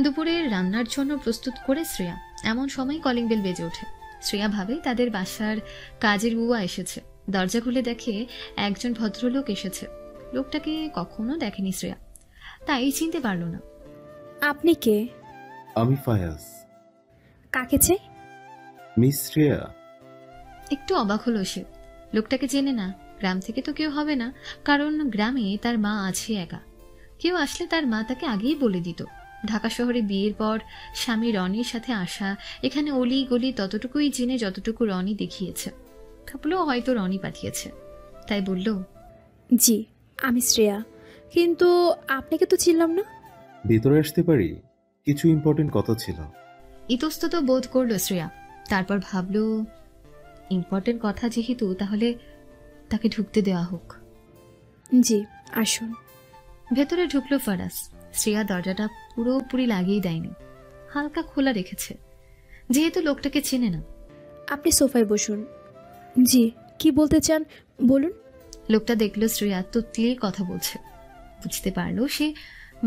দুপুরের রান্নার জন্য প্রস্তুত করে শ্রেয়া এমন সময় কলিং বেল বেজে ওঠে। শ্রেয়া ভাবে তাদের বাসার কাজের বুয়া এসেছে। দরজা খুলে দেখে একজন ভদ্রলোক এসেছে। লোকটাকে কখনো দেখেনি শ্রেয়া, তাই চিনতে পারল না। আপনি কে? আমি ফায়াজ। কাকে চাই? মিস শ্রেয়া। একটু অবাক হলো সে। লোকটাকে চেনে না, গ্রাম থেকে তো কেউ হবে না, কারণ গ্রামে তার মা আছে একা। কেউ আসলে তার মা তাকে আগেই বলে দিত। ঢাকা শহরে বিয়ের পর স্বামী রনির সাথে আসা, এখানে অলি গলি ততটুকুই জেনে যতটুকু রনি দেখিয়েছে। ভাবলো হয়তো রনি পাঠিয়েছে, তাই বলল, জি আমি শ্রেয়া, কিন্তু আপনাকে তো চিনলাম না। ভিতরে আসতে পারি? কিছু ইম্পর্টেন্ট কথা ছিল। ইতস্তত বোধ করলো শ্রেয়া। তারপর ভাবলো ইম্পর্টেন্ট কথা যেহেতু, তাহলে তাকে ঢুকতে দেওয়া হোক। জি আসুন। ভেতরে ঢুকলো ফারাজ। শ্রেয়া দরজাটা পুরোপুরি লাগিয়ে দেয়নি, হালকা খোলা রেখেছে, যেহেতু লোকটাকে চেনে না। আপনি সোফায় বসুন। জি কি বলতে চান বলুন। লোকটা দেখলো শ্রেয়া তুতলিয়ে কথা বলছে, বুঝতে পারলো সে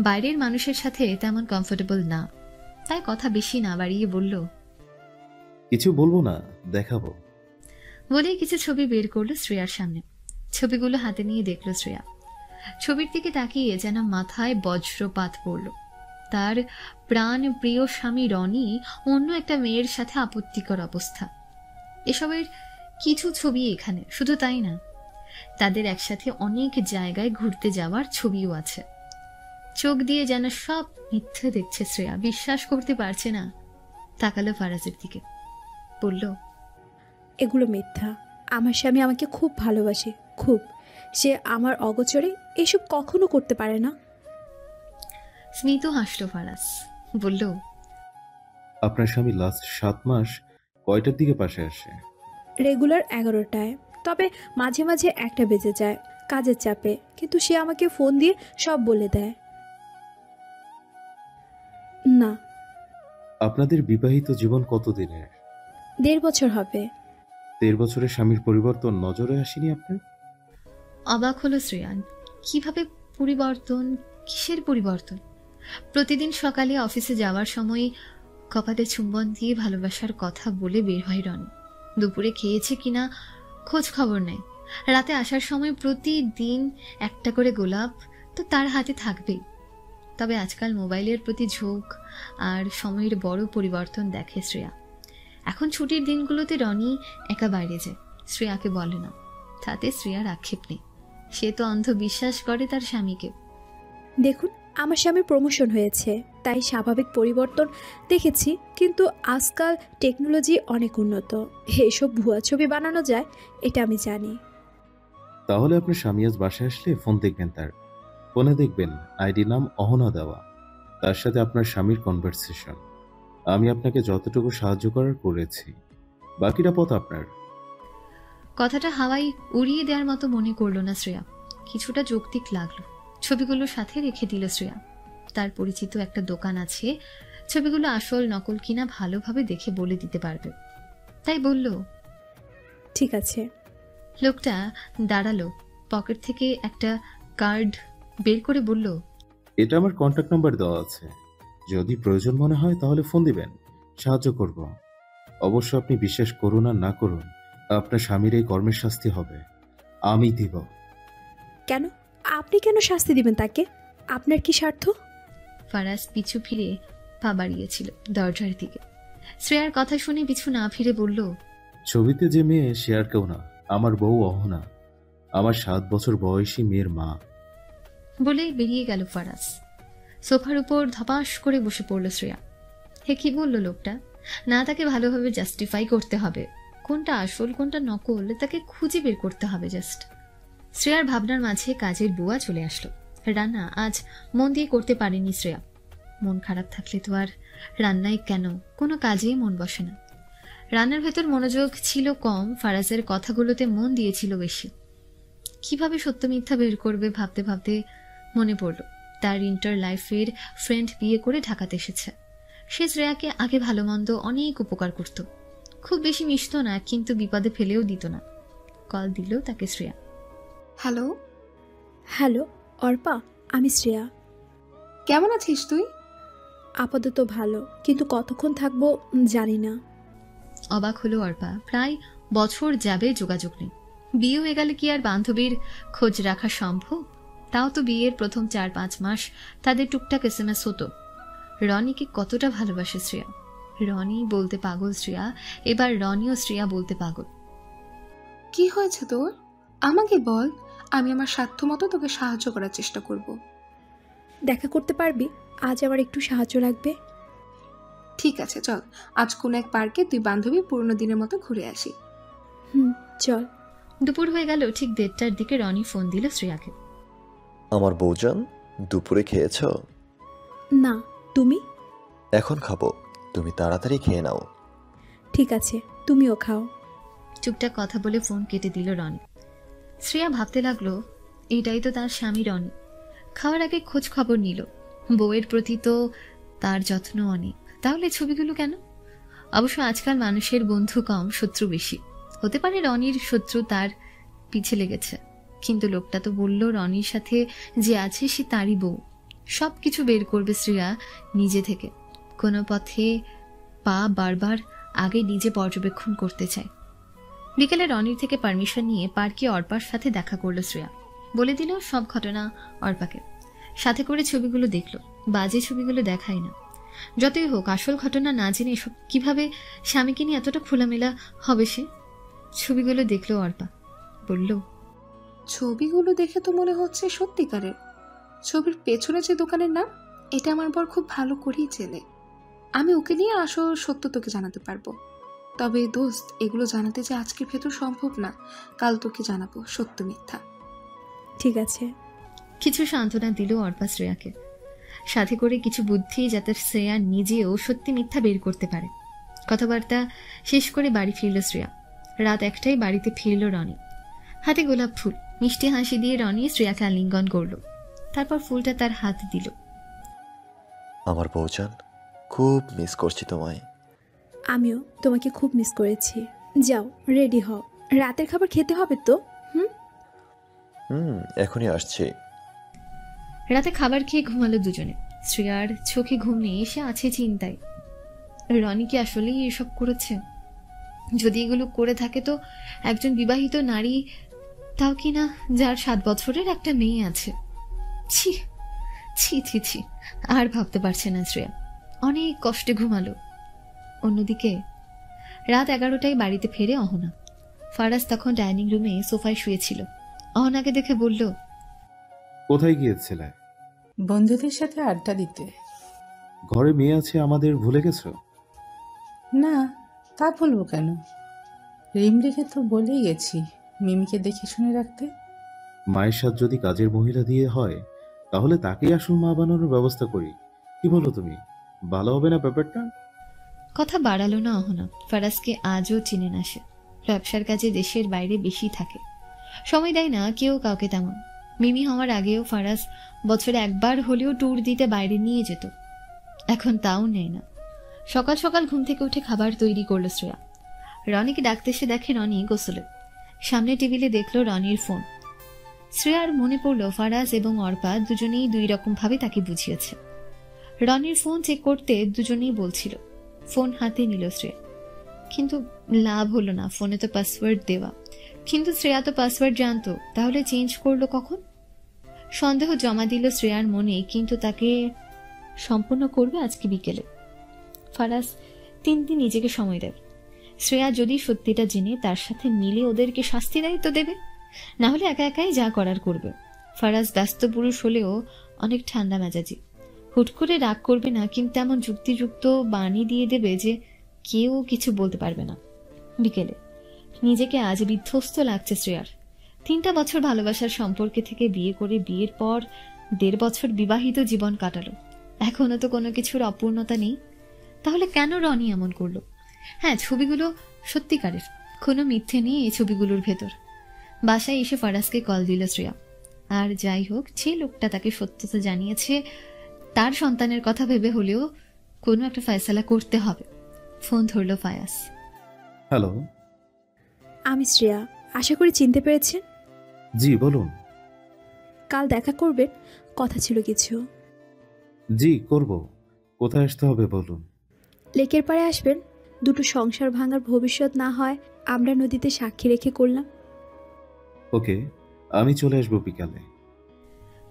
বাইরের মানুষের সাথে তেমন কমফোর্টেবল না, তাই কথা বেশি না বাড়িয়ে বলল, কিছু বলবো না, দেখাবো। বলেই কিছু ছবি বের করলো শ্রেয়ার সামনে। ছবিগুলো হাতে নিয়ে দেখলো শ্রেয়া। ছবির দিকে তাকিয়ে যেন মাথায় বজ্রপাত পড়ল। তার প্রাণ প্রিয় স্বামী রনি অন্য একটা মেয়ের সাথে আপত্তিকর অবস্থা। এসবের কিছু ছবি এখানে, শুধু তাই না, তাদের একসাথে অনেক জায়গায় ঘুরতে যাওয়ার ছবিও আছে। চোখ দিয়ে যেন সব মিথ্যে দেখছে শ্রেয়া, বিশ্বাস করতে পারছে না। তাকালো ফারাজের দিকে, বলল, এগুলো মিথ্যা। আমার স্বামী আমাকে খুব ভালোবাসে, খুব। সে আমার অগোচরে এসব কখনো করতে পারে না। স্মিত হাসলো ফারাজ, বলল, আপনার স্বামী লাস্ট 7 মাস কয়টার দিকে পাশে আসে? রেগুলার 11টায়, তবে মাঝে মাঝে একটা বেজে যায় কাজের চাপে, কিন্তু সে আমাকে ফোন দিয়ে সব বলে দেয়। না। আপনাদের বিবাহিত জীবন কতদিনের? 1.5 বছর হবে। 13 বছরের স্বামীর পরিবর্তন নজরে আসেনি আপনার? অবাক হলো শ্রেয়ান। কিভাবে পরিবর্তন? কিসের পরিবর্তন? প্রতিদিন সকালে অফিসে যাওয়ার সময় কপালে চুম্বন দিয়ে ভালোবাসার কথা বলে বের হয় রনি। দুপুরে খেয়েছে কিনা খোঁজ খবর নেয়। রাতে আসার সময় প্রতিদিন একটা করে গোলাপ তো তার হাতে থাকবেই। তবে আজকাল মোবাইলের প্রতি ঝোঁক আর সময়ের বড় পরিবর্তন দেখে শ্রেয়া। এখন ছুটির দিনগুলোতে রনি একা বাইরে যায়, শ্রেয়াকে বলে না। তাতে শ্রেয়ার আক্ষেপ নেই, সে তো অন্ধ বিশ্বাস করে তার স্বামীকে। দেখুন, আমার স্বামীর প্রমোশন হয়েছে, তাই স্বাভাবিক পরিবর্তন দেখেছি, কিন্তু আজকাল টেকনোলজি অনেক উন্নত, এসব ভুয়া ছবি বানানো যায় এটা আমি জানি। তাহলে আপনার স্বামী আজ বাসায় আসলে ফোন দেখবেন তার। ফোনে দেখবেন আইডি নাম অহনা দেওয়া, তার সাথে আপনার স্বামীর কনভারসেশন। আমি আপনাকে যতটুকু সাহায্য করার করেছি, বাকিটা পথ আপনার। কথাটা হাওয়ায় উড়িয়ে দেওয়ার মতো মনে করলো না শ্রেয়া, কিছুটা যৌক্তিক লাগলো। ছবিগুলো সাথে রেখে দিল শ্রেয়া। তার পরিচিত একটা দোকান আছে, ছবিগুলো আসল নকল কিনা ভালোভাবে দেখে বলে দিতে পারবে, তাই বলল, ঠিক আছে। লোকটা দাঁড়ালো, পকেট থেকে একটা কার্ড বের করে বলল, এটা আমার কন্ট্যাক্ট নাম্বার দেওয়া আছে, যদি প্রয়োজন মনে হয় তাহলে ফোন দিবেন, সাহায্য করব। অবশ্য আপনি বিশ্বাস করুন আর না করুন, আপনার স্বামীর এই কর্মের শাস্তি হবে, আমি দিব। কেন? আপনি কেন শাস্তি দিবেন তাকে? আপনার কি স্বার্থ? ফারাজ পিছু ফিরে পা বাড়িয়েছিল দরজার দিকে। শ্রেয়ার কথা শুনে পিছু না ফিরে বলল, ছবিতে যে মেয়ে সে আর কেউ না, আমার বউ অহনা, আমার 7 বছর বয়সী মেয়ের মা। বলেই বেরিয়ে গেল ফারাজ। সোফার উপর ধপাস করে বসে পড়ল শ্রেয়া। হে, কি বলল লোকটা? না, তাকে ভালোভাবে জাস্টিফাই করতে হবে, কোনটা আসল কোনটা নকল তাকে খুঁজে বের করতে হবে জাস্ট। শ্রেয়ার ভাবনার মাঝে কাজের বুয়া চলে আসলো। রান্না আজ মন দিয়ে করতে পারেনি শ্রেয়া। মন খারাপ থাকলে তো আর রান্নায় কেন, কোনো কাজেই মন বসে না। রান্নার ভেতর মনোযোগ ছিল কম, ফারাজের কথাগুলোতে মন দিয়েছিল বেশি। কিভাবে সত্য মিথ্যা বের করবে ভাবতে ভাবতে মনে পড়ল তার ইন্টার লাইফের ফ্রেন্ড বিয়ে করে ঢাকাতে এসেছে। সে শ্রেয়াকে আগে ভালো মন্দ অনেক উপকার করত, খুব বেশি মিশত না, কিন্তু বিপদে ফেলেও দিত না। কল দিল তাকে শ্রেয়া। হ্যালো। হ্যালো অর্পা, আমি শ্রেয়া। কেমন আছিস তুই? আপাতত ভালো, কিন্তু কতক্ষণ থাকবো জানি না। অবাক হলো অর্পা। প্রায় বছর যাবে যোগাযোগ নেই। বিয়ে হয়ে গেলে কি আর বান্ধবীর খোঁজ রাখা সম্ভব? তাও তো বিয়ের প্রথম 4-5 মাস তাদের টুকটাক এসএমএস হতো। রনিকে কতটা ভালোবাসে শ্রেয়া। রনি বলতে পাগল শ্রেয়া, এবার রনিও শ্রেয়া বলতে পাগল। কি হয়েছে তোর? আমাকে বল, আমি আমার সাধ্য মতো তোকে সাহায্য করার চেষ্টা করব। দেখা করতে পারবি? আজ আমার একটু সাহায্য লাগবে। ঠিক আছে, চল আজ কোনো এক পার্কে তুই বান্ধবী পুরনো দিনের মতো ঘুরে আসি। চল। দুপুর হয়ে গেল। ঠিক 1:30টার দিকে রনি ফোন দিল শ্রেয়াকে। আমার বউজান, দুপুরে খেয়েছ? না, তুমি? এখন খাবো, তুমি তাড়াতাড়ি খেয়ে নাও। ঠিক আছে, তুমিও খাও। চুপটাক কথা বলে ফোন কেটে দিল রনি। শ্রেয়া ভাবতে লাগলো, এটাই তো তার স্বামী রনি। খাওয়ার আগে খোঁজ খবর নিল। বউয়ের প্রতি তো তার যত্ন অনেক, তাহলে ছবিগুলো কেন? অবশ্য আজকাল মানুষের বন্ধু কম, শত্রু বেশি। হতে পারে রনির শত্রু তার পিছে লেগেছে, কিন্তু লোকটা তো বলল রনির সাথে যে আছে সে তারই বউ। সবকিছু বের করবে শ্রেয়া নিজে থেকে। কোনো পথে পা বারবার আগে নিজে পর্যবেক্ষণ করতে চায়। বিকেলে রনির থেকে পারমিশন নিয়ে পার্কে অর্পার সাথে দেখা করলো শ্রেয়া। বলে দিল সব ঘটনা অর্পাকে। সাথে করে ছবিগুলো দেখলো। বাজে ছবিগুলো দেখায় না। যতই হোক, আসল ঘটনা না জেনে এসব কিভাবে স্বামীকে নিয়ে এতটা খোলামেলা হবে সে? ছবিগুলো দেখলো অর্পা, বলল, ছবিগুলো দেখে তো মনে হচ্ছে সত্যিকারের। ছবির পেছনে যে দোকানের নাম, এটা আমার বর খুব ভালো করেই চেনে। আমি ওকে নিয়ে আসল সত্য তোকে জানাতে পারবো। তবে দোস্ত, এগুলো জানাতে যে আজকের ভেতর সম্ভব না। কাল তোকে জানাবো সত্য মিথ্যা। ঠিক আছে। কিছু সান্ত্বনা দিল অর্পা শ্রেয়াকে, সাথে করে কিছু বুদ্ধি, যাতে শ্রেয়া নিজেও সত্যি মিথ্যা বের করতে পারে। কথাবার্তা শেষ করে বাড়ি ফিরল শ্রেয়া। রাত 1টায় বাড়িতে ফিরল রনি। হাতে গোলাপ ফুল। মিষ্টি হাসি দিয়ে রনি শ্রেয়াকে আলিঙ্গন করল। তারপর ফুলটা তার হাত দিল। আমার বউজান, খুব মিস করছি তোমায়। আমিও তোমাকে খুব মিস করেছি। যাও, রেডি হও, রাতের খাবার খেতে হবে তো। এখনই আসছি। রাতে খাবার খেয়ে ঘুমালো দুজনে। শ্রেয়ার চোখে ঘুম নেই, এসে আছে চিন্তায়। রনি কি আসলেই এসব করেছে? যদি এগুলো করে থাকে তো একজন বিবাহিত নারী, তাও কিনা যার 7 বছরের একটা মেয়ে আছে। ছি ছি ছি ছি, আর ভাবতে পারছে না শ্রেয়া। অনেক কষ্টে ঘুমালো। অন্যদিকে রাত 11টায় বাড়িতে ফেরে অহনা। ফারাজ তখন ডাইনিং রুমে সোফায় শুয়েছিল। অহনাকে দেখে বলল, কোথায় গিয়েছিলে? বন্ধুদের সাথে আড্ডা দিতে। ঘরে মেয়ে আছে আমাদের, ভুলে গেছো? না, তা বলবো কেন? রিমরিকে তো বলেই গেছি মিমিকে দেখে শুনে রাখতে। মায়ের সাথ যদি কাজের মহিলা দিয়ে হয়, তাহলে তাকেই আসল মা বানানোর ব্যবস্থা করি। কি বলো তুমি? ভালো হবে না ব্যাপারটা? কথা বাড়ালো না অহনা। ফারাজকে আজও চিনে না সে। ব্যবসার কাজে দেশের বাইরে বেশি থাকে, সময় দেয় না কেউ কাউকে তেমন। মিমি হওয়ার আগেও ফারাজ বছরে একবার হলেও ট্যুর দিতে বাইরে নিয়ে যেত। এখন তাও নেয় না। সকাল সকাল ঘুম থেকে উঠে খাবার তৈরি করলো শ্রেয়া। রনিকে ডাকতে এসে দেখে রনি গোসলে। সামনে টেবিলে দেখলো রনির ফোন। শ্রেয়ার মনে পড়লো ফারাজ এবং অর্পা দুজনেই 2 রকম ভাবে তাকে বুঝিয়েছে। রনির ফোন চেক করতে দুজনেই বলছিল। ফোন হাতে নিল শ্রেয়া, কিন্তু লাভ হলো না। ফোনে তো পাসওয়ার্ড দেওয়া, কিন্তু শ্রেয়া তো পাসওয়ার্ড জানতো, তাহলে চেঞ্জ করলো কখন? সন্দেহ জমা দিল শ্রেয়ার মনে, কিন্তু তাকে সম্পূর্ণ করবে আজকে বিকেলে। ফারাজ 3 দিন নিজেকে সময় দেবে। শ্রেয়া যদি সত্যিটা জেনে তার সাথে মিলে ওদেরকে শাস্তি দেয় তো দেবে, না হলে একা একাই যা করার করবে। ফারাজ ব্যস্ত পুরুষ হলেও অনেক ঠান্ডা মেজাজি। হুট করে রাগ করবে না, কিন্তু এমন যুক্তিযুক্ত বাণী দিয়ে দেবে যে কেউ কিছু বলতে পারবে না। বিকেলে নিজেকে আজ বিধ্বস্ত লাগছে শ্রেয়ার। 3টা বছর ভালোবাসার সম্পর্কে থেকে বিয়ে করে বিয়ের পর 1.5 বছর বিবাহিত জীবন কাটালো। এখনো তো কোনো কিছুর অপূর্ণতা নেই। তাহলে কেন রনি এমন করলো? হ্যাঁ, ছবিগুলো সত্যিকারের, কোনো মিথ্যে নেই এই ছবিগুলোর ভেতর। বাসায় এসে ফারাজকে কল দিল শ্রেয়া। আর যাই হোক, যে লোকটা তাকে সত্যতা জানিয়েছে, তার সন্তানের কথা ভেবে হলেও কোনো একটা ফয়সালা করতে হবে। ফোন ধরলো ফায়াজ। হ্যালো, আমি শ্রেয়া, আশা করি চিনতে পেরেছেন। জি বলুন। কাল দেখা করবেন, কথা ছিল কিছু। জি করব। কোথায় আসতে হবে বলুন। লেকের পাড়ে আসবেন। দুটো সংসার ভাঙার ভবিষ্যৎ না হয় আমরা নদীতে সাক্ষী রেখে করলাম। ওকে, আমি চলে আসবো বিকালে।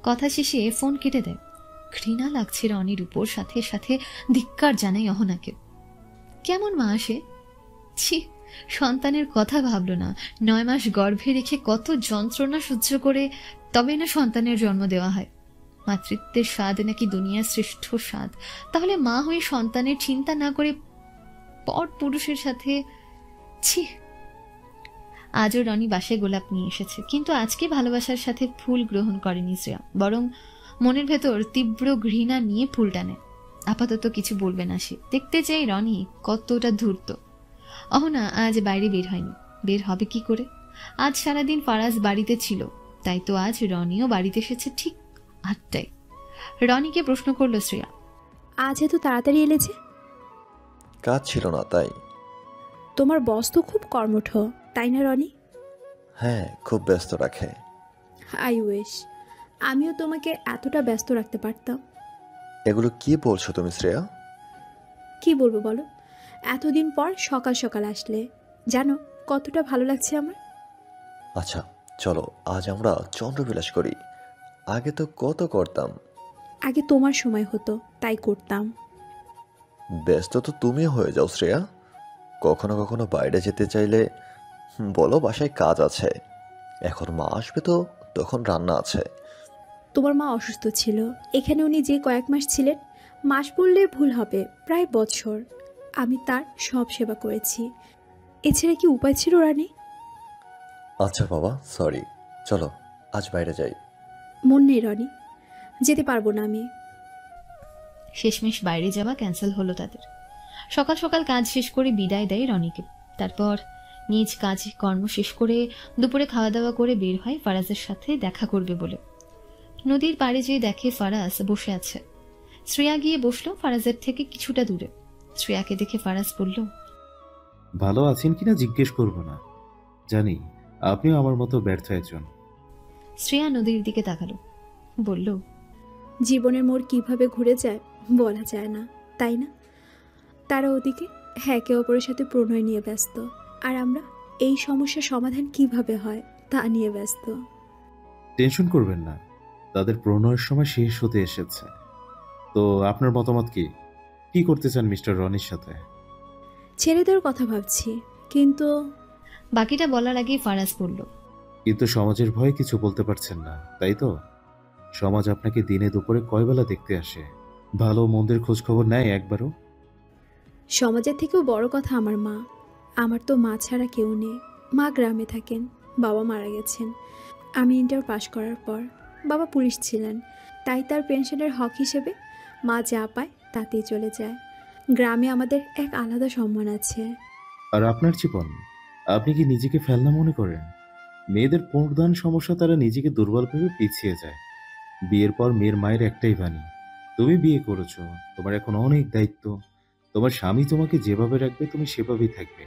কথা শেষে ফোন কেটে দেয়। ঘৃণা লাগছে রনির উপর, সাথে সাথে ধিক্কার জানাই অহনাকে। কেমন মা সে! ছি, সন্তানের কথা ভাবলো না। 9 মাস গর্ভে রেখে কত যন্ত্রণা সহ্য করে তবে না সন্তানের জন্ম দেওয়া হয়। মাতৃত্বের স্বাদ নাকি দুনিয়ার শ্রেষ্ঠ স্বাদ। তাহলে মা হয়ে সন্তানের চিন্তা না করে পর পুরুষের সাথে। ছি। আজও রনি বাসায় গোলাপ নিয়ে এসেছে, কিন্তু আজকে ভালোবাসার সাথে ফুল গ্রহণ করেনি শ্রেয়া, বরং মনের ভেতর তীব্র ঘৃণা নিয়ে ফুল টানে। আপাতত কিছু বলবে না সে। দেখতে চাই রনি কতটা ধূর্ত। অহনা আজ বাইরে বের হয়নি। বের হবে কি করে? আজ সারাদিন ফারাজ বাড়িতে ছিল, তাই তো আজ রনিও বাড়িতে এসেছে ঠিক 8টায়। রনিকে প্রশ্ন করলো শ্রেয়া। আজ এত তাড়াতাড়ি এলে যে? কাজ ছিল না তাই। তোমার বস তো খুব কর্মঠ, তাই না রনি? হ্যাঁ, খুব ব্যস্ত রাখে। আই উইশ আমিও তোমাকে এতটা ব্যস্ত রাখতে পারতাম। এগুলো কি বলছো তুমি শ্রেয়া? কি বলবো বলো? এতদিন পর সকাল সকাল আসলে, জানো কতটা ভালো লাগছে আমার। আচ্ছা চলো আজ আমরা চন্দ্রবিলাস করি। আগে তো কত করতাম। আগে তোমার সময় হতো তাই করতাম। ব্যস্ত তো তুমিও হয়ে যাও শ্রেয়া। কখনো কখনো বাইরে যেতে চাইলে বলো বাসায় কাজ আছে। এখন মা আসবে তো তখন রান্না আছে। তোমার মা অসুস্থ ছিল, এখানে উনি যে কয়েক মাস ছিলেন, মাস বললে ভুল হবে, প্রায় বছর আমি তার সব সেবা করেছি। এছাড়া কি উপায় ছিল রানী? আচ্ছা বাবা, সরি। চলো আজ বাইরে যাই। মন নেই রনি, যেতে পারবো না আমি। শেষমেশ বাইরে যাওয়া ক্যান্সেল হলো তাদের। সকাল সকাল কাজ শেষ করে বিদায় দেয় রনিকে। তারপর নিজ কাজ কর্ম শেষ করে দুপুরে খাওয়া দাওয়া করে বের হয় ফারাজের সাথে দেখা করবে বলে। নদীর পাড়ে যেয়ে দেখে ফারাজ বসে আছে। শ্রেয়া গিয়ে বসলো ফারাজের থেকে কিছুটা দূরে। শ্রেয়াকে দেখে ফারাজ বলল, ভালো আছেন কিনা জিজ্ঞেস করব না, জানি আপনিও আমার মতো ব্যর্থ একজন। শ্রেয়া নদীর দিকে তাকালো, বলল, জীবনের মোড় কিভাবে ঘুরে যায় বলা যায় না, তাই না? তারা ওদিকে একে অপরের সাথে প্রণয় নিয়ে ব্যস্ত, আর আমরা এই সমস্যার সমাধান কিভাবে হয় তা নিয়ে ব্যস্ত। টেনশন করবেন না, তাদের প্রণয়ের সময় শেষ হতে এসেছে। তো আপনার মতামত কি? কি করতে চান মিস্টার রনির সাথে? ছেড়ে দেওয়ার কথা ভাবছি, কিন্তু বাকিটা বলার আগেই ফারাজ বলল, কিন্তু সমাজের ভয়ে কিছু বলতে পারছেন না, তাই তো? সমাজ আপনাকে দিনে দুপুরে কয় বেলা দেখতে আসে? ভালো মন্দের খোঁজ খবর নেয় একবারও? সমাজের থেকেও বড় কথা আমার মা। আমার তো মা ছাড়া কেউ নেই। মা গ্রামে থাকেন, বাবা মারা গেছেন আমি ইন্টার পাশ করার পর। বাবা পুলিশ ছিলেন, তাই তার পেনশনের হক হিসেবে মা যা পায় তাতেই চলে যায়। গ্রামে আমাদের এক আলাদা সম্মান আছে। আর আপনার জীবন, আপনি কি নিজেকে ফেলনা মনে করেন? মেয়েদের প্রধান সমস্যা, তারা নিজেকে দুর্বল ভেবে পিছিয়ে যায়। বিয়ের পর মেয়ের মায়ের একটাই বাণী, তুমি বিয়ে করেছো, তোমার এখন অনেক দায়িত্ব। তোমার স্বামী তোমাকে যেভাবে রাখবে তুমি সেভাবেই থাকবে।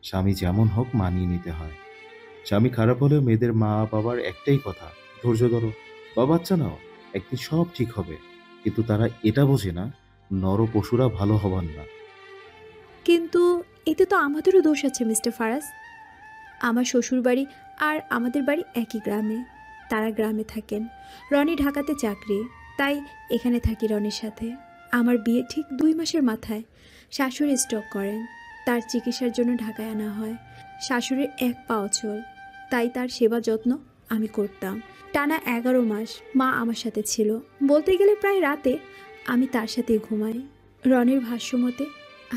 স্বামী যেমন হোক মানিয়ে নিতে হয়। স্বামী খারাপ হলেও মেয়েদের মা বাবার একটাই কথা, ধৈর্য ধরো বা বাচ্চা নাও, একদিন সব ঠিক হবে। কিন্তু তারা এটা বোঝে না, নর পশুরা ভালো হবার না। কিন্তু এতে তো আমাদেরও দোষ আছে মিস্টার ফারাজ। আমার শ্বশুর বাড়ি আর আমাদের বাড়ি একই গ্রামে, তারা গ্রামে থাকেন। রনি ঢাকাতে চাকরি, তাই এখানে থাকি রনির সাথে। আমার বিয়ে ঠিক 2 মাসের মাথায় শাশুড়ি স্ট্রোক করেন, তার চিকিৎসার জন্য ঢাকায় আনা হয়। শাশুড়ির এক পা অচল, তাই তার সেবা যত্ন আমি করতাম। টানা 11 মাস মা আমার সাথে ছিল, বলতে গেলে প্রায় রাতে আমি তার সাথেই ঘুমাই। রনির ভাষ্যমতে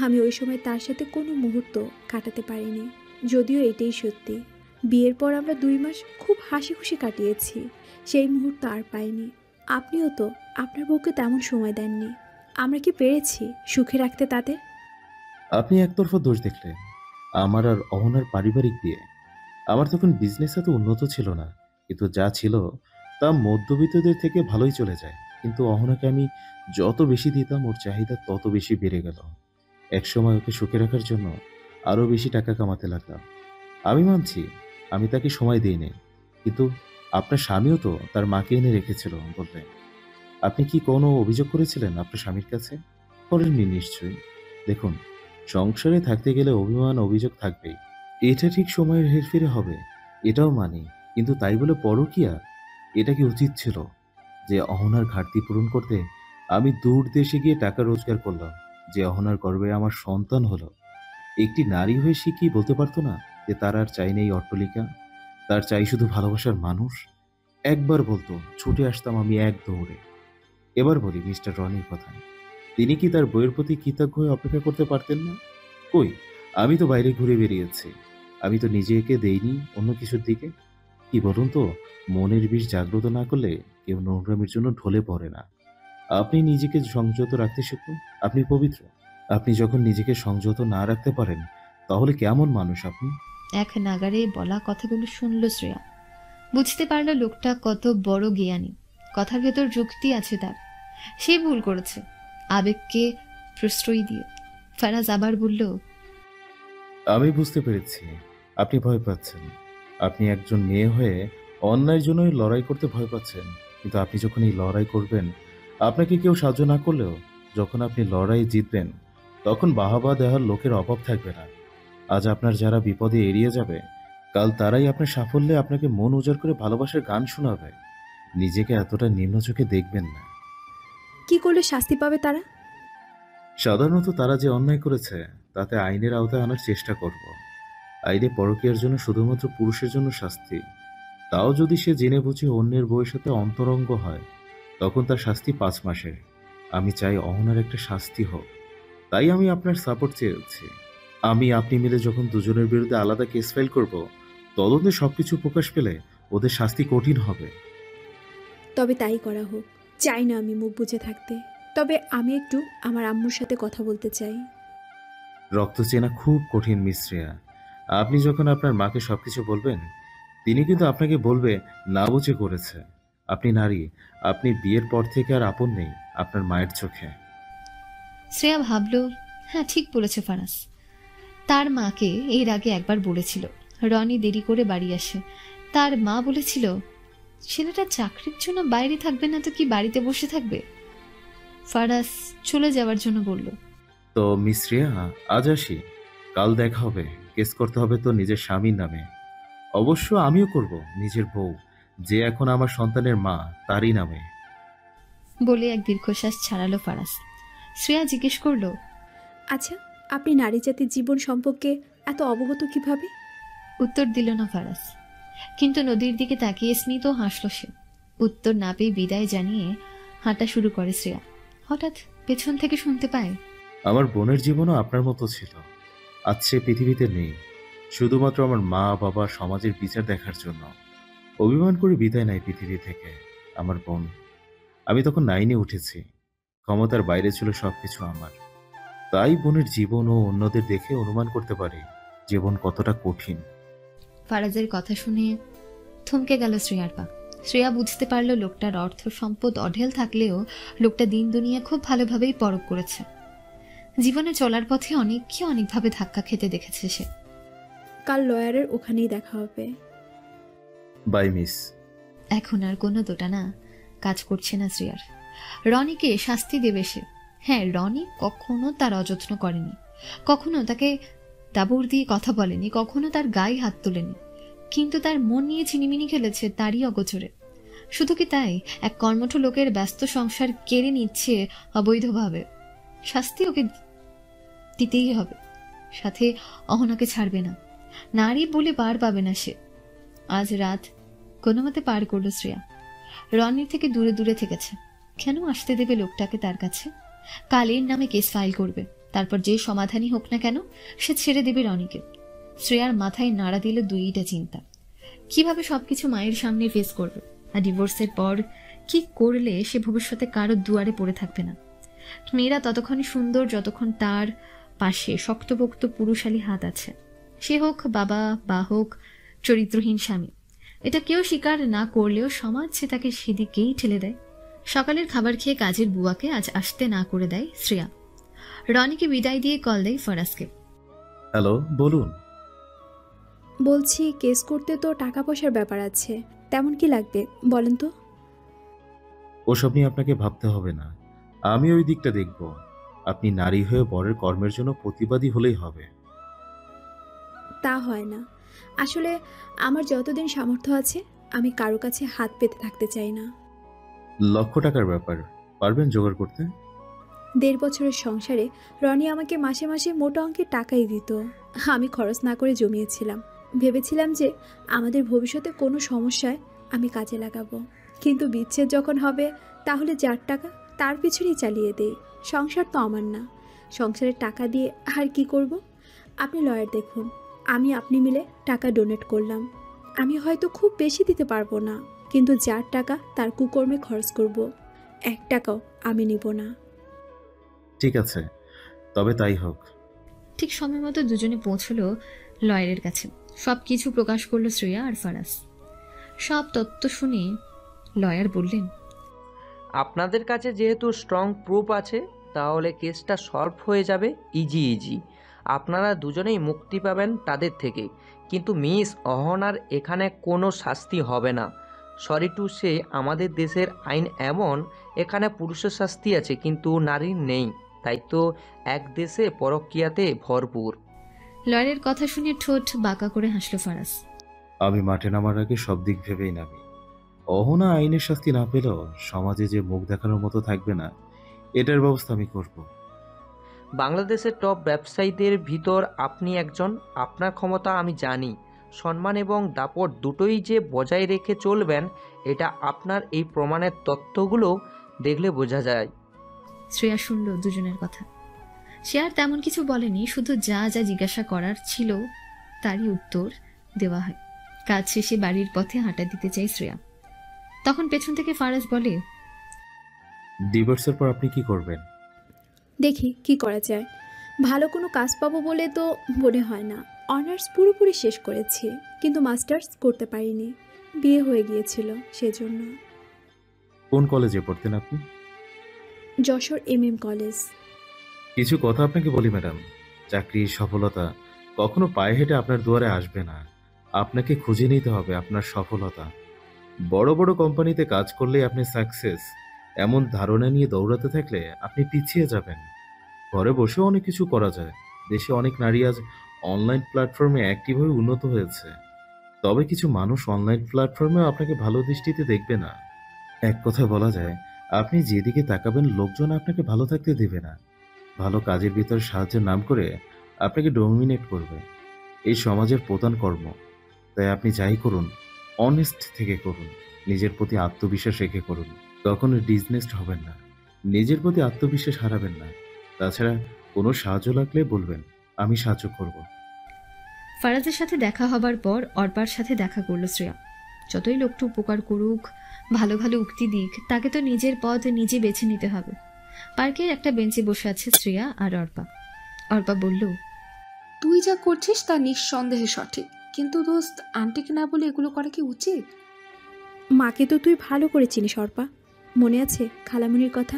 আমি ওই সময় তার সাথে কোনো মুহূর্ত কাটাতে পারিনি, যদিও এটাই সত্যি। বিয়ের পর আমরা 2 মাস খুব হাসি খুশি কাটিয়েছি, সেই মুহূর্ত আর পাইনি। আপনিও তো আপনার বউকে তেমন সময় দেননি। আমরা কি পেরেছি সুখে রাখতে তাদের? আপনি একতরফা দোষ দেখলেন। আমার আর অহনার পারিবারিক বিয়ে। আমার তখন বিজনেস এত উন্নত ছিল না, কিন্তু যা ছিল তা মধ্যবিত্তদের থেকে ভালোই চলে যায়। কিন্তু অহনাকে আমি যত বেশি দিতাম, ওর চাহিদা তত বেশি বেড়ে গেল। একসময় ওকে সুখে রাখার জন্য আরো বেশি টাকা কামাতে লাগলাম। আমি মানছি আমি তাকে সময় দিই নাই, কিন্তু আপনার স্বামীও তো তার মাকে এনে রেখেছিল বললে। আপনি কি কোনো অভিযোগ করেছিলেন আপনার স্বামীর কাছে? করেননি নিশ্চয়ই। দেখুন, সংসারে থাকতে গেলে অভিমান অভিযোগ থাকবেই। এটা ঠিক সময়ের হেরফেরে হবে, এটাও মানি। কিন্তু তাই বলে পরকীয়া? এটা কি উচিত ছিল যে অহনার ঘাটতি পূরণ করতে আমি দূর দেশে গিয়ে টাকা রোজগার করলাম, যে অহনার গর্ভে আমার সন্তান হলো? একটি নারী হয়ে সে কি বলতে পারতো না যে তার আর চাই নেই অট্টালিকা, তার চাই শুধু ভালোবাসার মানুষ? একবার বলতো, ছুটে আসতাম আমি এক দৌড়ে। এবার বলি মিস্টার রনির কথা, তিনি কি তার বইয়ের প্রতি কৃতজ্ঞ হয়ে অপেক্ষা করতে পারতেন না? কই, আমি তো বাইরে ঘুরে বেরিয়েছি, আমি তো নিজেকে দেইনি অন্য কিছুর দিকে। কি বলুন তো, মনের বিষ জাগ্রত না করলে কেউ নোংরামির জন্য ঢলে পড়ে না। আপনি নিজেকে সংযত রাখতে শিখুন। আপনি পবিত্র। আপনি যখন নিজেকে সংযত না রাখতে পারেন, তাহলে কেমন মানুষ আপনি? এক নাগারে বলা কথাগুলো শুনল শ্রেয়া। বুঝতে পারল লোকটা কত বড় জ্ঞানী। কথার ভেতর যুক্তি আছে তার। সে ভুল করেছে আবেগকে প্রশ্রয় দিয়ে। ফারাজ আবার বলল, আমি বুঝতে পেরেছি আপনি ভয় পাচ্ছেন। আপনি একজন মেয়ে হয়ে অন্যায়ের জন্যই লড়াই করতে ভয় পাচ্ছেন। কিন্তু আপনি যখন এই লড়াই করবেন, আপনাকে কেউ সাহায্য না করলেও যখন আপনি লড়াই জিতবেন, তখন বাহাবা দেওয়ার লোকের অভাব থাকবে না। আজ আপনার যারা বিপদে এড়িয়ে যাবে, কাল তারাই আপনার সাফল্যে আপনাকে মন উজাড় করে ভালোবাসার গান শোনাবে। নিজেকে এতটা নিম্ন চোখে দেখবেন না। কি করলে শাস্তি পাবে তারা? সাধারণত তারা যে অন্যায় করেছে তাতে আইনের আওতায় আনার চেষ্টা করব। আইনে পরকীয়ার জন্য শুধুমাত্র পুরুষের জন্য শাস্তি, তাও যদি সে জেনে বুঝে অন্যের বউয়ের সাথে অন্তরঙ্গ হয়, তখন তার শাস্তি 5 মাসের। আমি চাই অহনার একটা শাস্তি হোক, তাই আমি আপনার সাপোর্ট চেয়েছি। আমি আপনি মিলে যখন দুজনের বিরুদ্ধে আলাদা কেস ফাইল করব, তদন্তে সবকিছু প্রকাশ পেলে ওদের শাস্তি কঠিন হবে। তবে তাই করা হোক। চাই না আমি মুখ বুজে থাকতে। তবে আমি একটু আমার আম্মুর সাথে কথা বলতে চাই। রক্ত চেনা খুব কঠিন মিস শ্রেয়া। আপনি যখন আপনার মাকে সবকিছু বলবেন, তিনি কিন্তু আপনাকে বলবে না বুঝে করেছে। আপনি নারী, আপনি বিয়ের পর থেকে আর আপন নেই আপনার মায়ের চোখে। শ্রেয়া ভাবল, হ্যাঁ ঠিক বলেছে ফারাজ। তার মাকে এর আগে একবার বলেছিল রনি দেরি করে বাড়ি আসে। তার মা বলেছিল, ছেলেটা চাকরির জন্য বাইরে থাকবে না তো কি বাড়িতে বসে থাকবে? ফারাজ চলে যাওয়ার জন্য বলল, তো মিস শ্রেয়া, আজ আসি, কাল দেখা হবে। কেস করতে হবে তো নিজের স্বামীর নামে। অবশ্য আমিও করব নিজের বউ, যে এখন আমার সন্তানের মা, তারই নামে। বলে এক দীর্ঘশ্বাস ছাড়ালো ফারাজ। শ্রেয়া জিজ্ঞেস করলো, আচ্ছা, আপনি নারী জাতির জীবন সম্পর্কে এত অবগত কিভাবে? উত্তর দিল না ফারাজ, কিন্তু নদীর দিকে তাকিয়ে স্মিত হাসল সে। উত্তর না পেয়ে বিদায় জানিয়ে হাঁটা শুরু করে শ্রেয়া। হঠাৎ পেছন থেকে শুনতে পায়, আমার বোনের জীবনও আপনার মতো ছিল, আজ সে পৃথিবীতে নেই, শুধুমাত্র আমার মা বাবা সমাজের বিচার দেখার জন্য। অভিমান করে বিদায় নেয় পৃথিবী থেকে আমার বোন। আমি তখন 9-এ উঠেছি, ক্ষমতার বাইরে ছিল সবকিছু আমার। তাই বোনের জীবন ও অন্যদের দেখে অনুমান করতে পারি জীবন কতটা কঠিন। ফারাজের কথা শুনে থমকে গেল শ্রেয়ার পা। শ্রেয়া বুঝতে পারল লোকটার অর্থ সম্পদ অঢেল থাকলেও লোকটা দিন দুনিয়া খুব ভালোভাবেই পরখ করেছে। জীবনে চলার পথে অনেককে অনেকভাবে ধাক্কা খেতে দেখেছে সে। কাল লয়ারের ওখানেই দেখা হবে। Bye miss. এখন আর কোনো দোটানা কাজ করছে না শ্রেয়ার। রনিকে শাস্তি দেবে সে। হ্যাঁ, রনি কখনো তার অযত্ন করেনি, কখনো তাকে দাবড় দিয়ে কথা বলেনি, কখনো তার গায়ে হাত তোলেনি, কিন্তু তার মন নিয়ে ছিনিমিনি খেলেছে তারই অগোচরে। শুধু কি তাই, এক কর্মঠ লোকের ব্যস্ত সংসার কেড়ে নিচ্ছে অবৈধভাবে। শাস্তি ওকে দিতেই হবে, সাথে অহনাকে ছাড়বে না। নারী বলে পার পাবে না সে। আজ রাত কোনো মতে পার করলো শ্রেয়া। রনির থেকে দূরে দূরে থেকেছে। কেন আসতে দেবে লোকটাকে তার কাছে? কালের নামে কেস ফাইল করবে, তারপর যে সমাধানই হোক না কেন সে ছেড়ে দেবে রনিকে। শ্রেয়ার মাথায় নাড়া দিল দুইটা চিন্তা। কিভাবে সবকিছু মায়ের সামনে ফেস করবে, আর ডিভোর্সের পর কি করলে সে ভবিষ্যতে কারো দুয়ারে পড়ে থাকবে না। মেয়েরা ততক্ষণই সুন্দর যতক্ষণ তার পাশে শক্তপোক্ত পুরুষালী হাত আছে। সে হোক বাবা বা হোক চরিত্রহীন স্বামী, এটা কেউ স্বীকার না করলেও সমাজ সে তাকে সেদিকেই ঠেলে দেয়। সকালের খাবার খেয়ে কাজের বুয়াকে আজ আসতে না করে দেয় শ্রেয়া। রনিকে বিদায় দিয়ে কল দেয় ফরাজকে। হ্যালো, বলুন। বলছি, কেস করতে তো টাকা পয়সার ব্যাপার আছে। তেমন কি লাগবে বলেন তো? ওসব নিয়ে আপনাকে ভাবতে হবে না, আমি ওই দিকটা দেখব। আপনি নারী হয়ে বরের কর্মের জন্য প্রতিবাদী হলেই হবে। তা হয় না। আসলে আমার যতদিন সামর্থ্য আছে আমি কারো কাছে হাত পেতে থাকতে চাই না। লক্ষ টাকার ব্যাপার, পারবেন জোগাড় করতে? 1.5 বছরের সংসারে রনি আমাকে মাসে মাসে মোটা অঙ্কের টাকাই দিত। আমি খরচ না করে জমিয়েছিলাম। ভেবেছিলাম যে আমাদের ভবিষ্যতে কোনো সমস্যায় আমি কাজে লাগাবো। কিন্তু বিচ্ছেদ যখন হবে তাহলে যার টাকা তার পিছনেই চালিয়ে দেই। সংসার তো আমার না। সংসারের টাকা দিয়ে আর কি করব? আপনি লয়ার দেখুন, আমি আপনি মিলে টাকা ডোনেট করলাম। আমি হয়তো খুব বেশি দিতে পারবো না, কিন্তু যার টাকা তার কুকর্মে খরচ করব। 1 টাকাও আমি নিব না। ঠিক আছে, তবে তাই হোক। ঠিক সময় মতো দুজনে পৌঁছলো লয়ারের কাছে। সব কিছু প্রকাশ করলো শ্রেয়া আর ফারাজ। সব তথ্য শুনে লয়ার বললেন, আপনাদের কাছে যেহেতু স্ট্রং প্রুফ আছে, তাহলে কেসটা সলভ হয়ে যাবে ইজি ইজি। আপনারা দুজনেই মুক্তি পাবেন তাদের থেকে। কিন্তু মিস অহনার এখানে কোনো শাস্তি হবে না। সরি টু সে, আমাদের দেশের আইন এমন, এখানে পুরুষের শাস্তি আছে কিন্তু নারীর নেই। তাই তো এক দেশে পরকীয়াতে ভরপুর। লয়ারের কথা শুনে ঠোঁট বাঁকা করে হাসলো ফারাজ। আমি মাঠে নামার আগে সব দিক ভেবেই নামি। অহনা আইনের শাস্তি না পেলেও সমাজে যে মুখ দেখানোর মতো থাকবে না, এটার ব্যবস্থা আমি করব। বাংলাদেশের টপ ব্যবসায়ীদের ভিতর আপনি একজন। আপনার ক্ষমতা আমি জানি। সম্মান এবং দাপট দুটোই যে বজায় রেখে চলবেন, এটা আপনার এই প্রমাণের তথ্যগুলো দেখলে বোঝা যায়। শ্রেয়া শুনল দুজনের কথা। সে আর তেমন কিছু বলেনি, শুধু যা যা জিজ্ঞাসা করার ছিল তারই উত্তর দেওয়া হয়। কাজ শেষে বাড়ির পথে হাঁটা দিতে চাই শ্রেয়া। তখন পেছন থেকে ফারাজ বলে, ডিভোর্সের পর আপনি কি করবেন? দেখি কি করা যায়। ভালো কোনো কাজ পাবো বলে তো মনে হয় না। অনার্স পুরোপুরি শেষ করেছি, কিন্তু মাস্টার্স করতে পারিনি। বিয়ে হয়ে গিয়েছিল সেজন্য। কোন কলেজে পড়তেন আপনি? Jessore MM college. কিছু কথা আপনাকে বলি ম্যাডাম, চাকরির সফলতা কখনো পায়ে হেঁটে আপনার দুয়ারে আসবে না। আপনাকে খুঁজে নিতে হবে আপনার সফলতা। বড় বড় কোম্পানিতে কাজ করলেই আপনি সাকসেস, এমন ধারণা নিয়ে দৌড়াতে থাকলে আপনি পিছিয়ে যাবেন। ঘরে বসেও অনেক কিছু করা যায়। দেশে অনেক নারী আজ অনলাইন প্ল্যাটফর্মে অ্যাক্টিভ হয়ে উন্নত হয়েছে। তবে কিছু মানুষ অনলাইন প্ল্যাটফর্মেও আপনাকে ভালো দৃষ্টিতে দেখবে না। এক কথায় বলা যায়, আপনি যেদিকে তাকাবেন লোকজন আপনাকে ভালো থাকতে দেবে না। ভালো কাজের ভিতর সাহায্যের নাম করে আপনাকে ডমিনেট করবে। এই সমাজের প্রধান কর্ম। তাই আপনি যাই করুন, অনেস্ট থেকে করুন, নিজের প্রতি আত্মবিশ্বাস রেখে করুন। কখনো ডিসনেসড হবেন না, নিজের প্রতি আত্মবিশ্বাস হারাবেন না। তাছাড়া কোনো সাহায্য লাগলে বলবেন, আমি সাহায্য করব। ফারাজের সাথে দেখা হবার পর অর্পার সাথে দেখা করলো শ্রেয়া। যতই লোকটা উপকার করুক, ভালো ভালো উক্তি দিক, তাকে তো নিজের পথ নিজে বেছে নিতে হবে। পার্কের একটা বেঞ্চে বসে আছে শ্রেয়া আর অর্পা। অর্পা বলল, তুই যা করছিস তা নিঃসন্দেহে সঠিক, কিন্তু দোস্ত আন্টিকে না বলে এগুলো করা কি উচিত? মাকে তো তুই ভালো করে চিনিস অর্পা। মনে আছে খালামুনির কথা?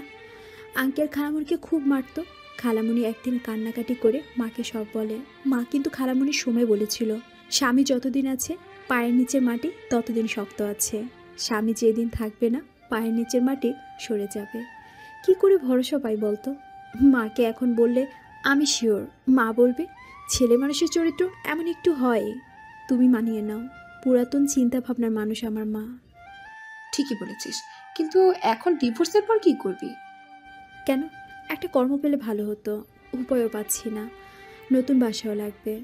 আঙ্কেল খালামুনিকে খুব মারতো। খালামুনি একদিন কান্নাকাটি করে মাকে সব বলে। মা কিন্তু খালামুনির সময় বলেছিল, স্বামী যতদিন আছে পায়ের নিচের মাটি ততদিন শক্ত আছে। স্বামী যেদিন থাকবে না পায়ের নিচের মাটি সরে যাবে। কি করে ভরসা পাই বলতো? মাকে এখন বললে আমি শিওর মা বলবে, ছেলে মানুষের চরিত্র এমন একটু হয়, তুমি মানিয়ে নাও। পুরাতন চিন্তা ভাবনার মানুষ আমার মা। ঠিকই বলেছিস, কিন্তু এখন ডিভোর্সের পর কি করবি? কেন? একটা কর্ম পেলে ভালো হতো। উপায়ও পাচ্ছি না। নতুন বাসাও লাগবে।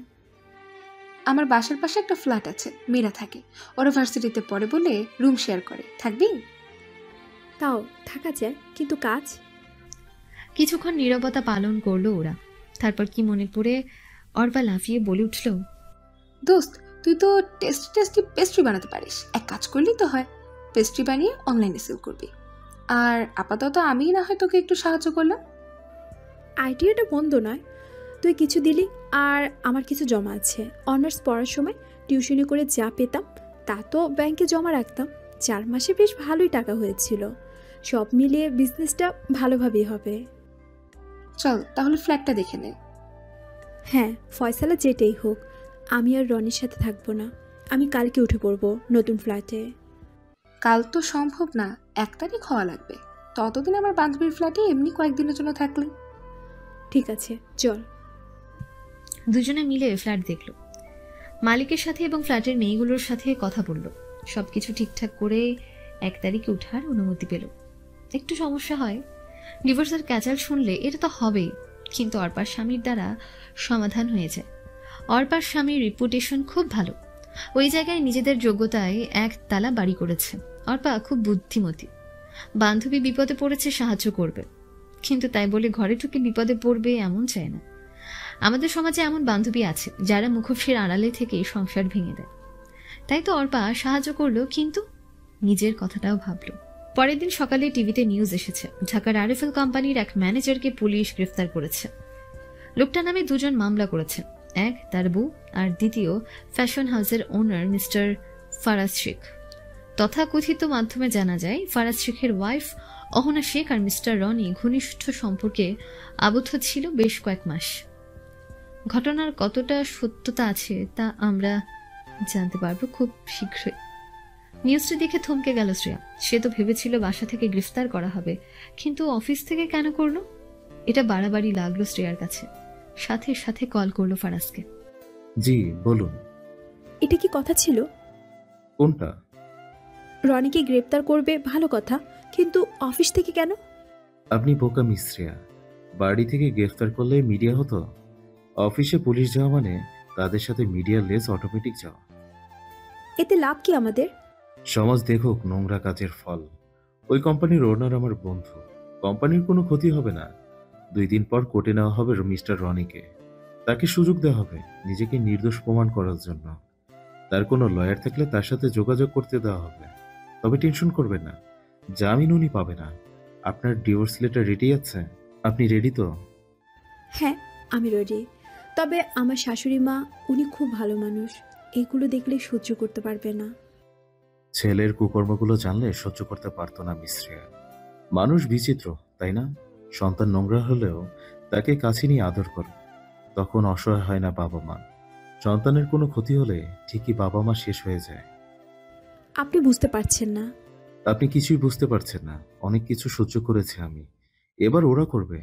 আমার বাসার পাশে একটা ফ্ল্যাট আছে, মেয়েরা থাকে। ওরা ভার্সিটিতে পড়ে বলে রুম শেয়ার করে। থাকবি? তাও থাকা যায়, কিন্তু কাজ? কিছুক্ষণ নীরবতা পালন করলো ওরা। তারপর কি মনে পড়ে অর্পা লাফিয়ে বলে উঠল, দোস্ত তুই তো টেস্টি পেস্ট্রি বানাতে পারিস, এক কাজ করলেই তো হয়। পেস্ট্রি বানিয়ে অনলাইনে সেল করবি। আর আপাতত আমি না হয় তোকে একটু সাহায্য করলাম। আইডিয়াটা মন্দ নয়। তুই কিছু দিলি আর আমার কিছু জমা আছে। অনার্স পড়ার সময় টিউশনি করে যা পেতাম তা তো ব্যাংকে জমা রাখতাম। 4 মাসে বেশ ভালোই টাকা হয়েছিল। সব মিলিয়ে বিজনেসটা ভালোভাবেই হবে। চল তাহলে ফ্ল্যাটটা দেখে নে। হ্যাঁ, ফয়সালা যেটাই হোক, আমি আর রনির সাথে থাকবো না। আমি কালকে উঠে পড়বো নতুন ফ্ল্যাটে। কাল তো সম্ভব না, 1 তারিখ হওয়া লাগবে। ততদিন আমার বান্ধবীর ফ্ল্যাটে এমনি কয়েকদিনের জন্য থাকলে। ঠিক আছে, চল। দুজনে মিলে ফ্ল্যাট দেখলো, মালিকের সাথে এবং ফ্ল্যাটের মেয়েগুলোর সাথে কথা বলল। সবকিছু ঠিকঠাক করে 1 তারিখে ওঠার অনুমতি পেল। একটু সমস্যা হয়, ডিভোর্সের ক্যাচাল শুনলে এটা তো হবেই, কিন্তু অর্পার স্বামীর দ্বারা সমাধান হয়ে যায়। অর্পার স্বামীর রিপুটেশন খুব ভালো, ওই জায়গায় নিজেদের যোগ্যতায় 1 তালা বাড়ি করেছে। অর্পা খুব বুদ্ধিমতী, বান্ধবী বিপদে পড়েছে সাহায্য করবে, কিন্তু তাই বলে ঘরে ঢুকে বিপদে পড়বে এমন চায় না। আমাদের সমাজে এমন বান্ধবী আছে যারা মুখোশের আড়ালে থেকে সংসার ভেঙে দেয়। তাই তো অর্পা সাহায্য করলো, কিন্তু নিজের কথাটাও ভাবলো। পরের দিন সকালে টিভিতে নিউজ এসেছে, ঢাকার আরএফএল কোম্পানির এক ম্যানেজারকে পুলিশ গ্রেফতার করেছে। লোকটার নামে 2 জন মামলা করেছে, এক তার বউ আর দ্বিতীয় ফ্যাশন হাউসের ওনার মিস্টার ফারাজ শেখ। তথাকথিত মাধ্যমে জানা যায় ফারাজ শেখের ওয়াইফ অহনা শেখ আর মিস্টার রনি ঘনিষ্ঠ সম্পর্কে আবদ্ধ ছিল বেশ কয়েক মাস। ঘটনার কতটা সত্যতা আছে তা আমরা জানতে পারবো খুব শীঘ্রই। নিউজটি দেখে থমকে গেল শ্রেয়া। সে তো ভেবেছিল বাসা থেকে গ্রেফতার করা হবে, কিন্তু অফিস থেকে কেন করলো? এটা বাড়াবাড়ি লাগলো শ্রেয়ার কাছে। সাথে সাথে কল করলো ফারাজকে। জি বলুন। এটা কি কথা ছিল? কোনটা? রনিকে গ্রেপ্তার করবে ভালো কথা, কিন্তু অফিস থেকে কেন? আপনি বোকা মিস্ত্রিয়া, বাড়ি থেকে গ্রেফতার করলে মিডিয়া হতো। অফিসে পুলিশ যাওয়া মানে তাদের সাথে মিডিয়া লেস অটোমেটিক যাওয়া। এতে লাভ কি আমাদের? সমাজ দেখুক নোংরা কাজের ফল। ওই কোম্পানির ওনার আমার বন্ধু, কোম্পানির কোনো ক্ষতি হবে না। 2 দিন পর কোর্টে নেওয়া হবে মিস্টার রনিকে। তাকে সুযোগ দেওয়া হবে নিজেকে নির্দোষ প্রমাণ করার জন্য। তার কোনো লয়ার থাকলে তার সাথে যোগাযোগ করতে দেওয়া হবে। তবে টেনশন করবেন না, জামিন উনি পাবে না। আপনার ডিভোর্স লেটার রেডি আছে? আপনি রেডি তো? হ্যাঁ, আমি রেডি। তবে আমার শাশুড়ি মা, উনি খুব ভালো মানুষ, এগুলো দেখলে সহ্য করতে পারবে না। ছেলের কুকর্মগুলো জানলে সহ্য করতে পারতো না মিস্ত্রিয়া। মানুষ বিচিত্র, তাই না? সন্তান নোংরা হলেও তাকে কাছে নিয়ে আদর করে, তখন অসহায় হয় না বাবা মা। সন্তানের কোনো ক্ষতি হলে ঠিকই বাবা মা শেষ হয়ে যায়। আপনি বুঝতে পারছেন না। আপনি কিছুই বুঝতে পারছেন না। অনেক কিছু সহ্য করেছি আমি, এবার ওরা করবে।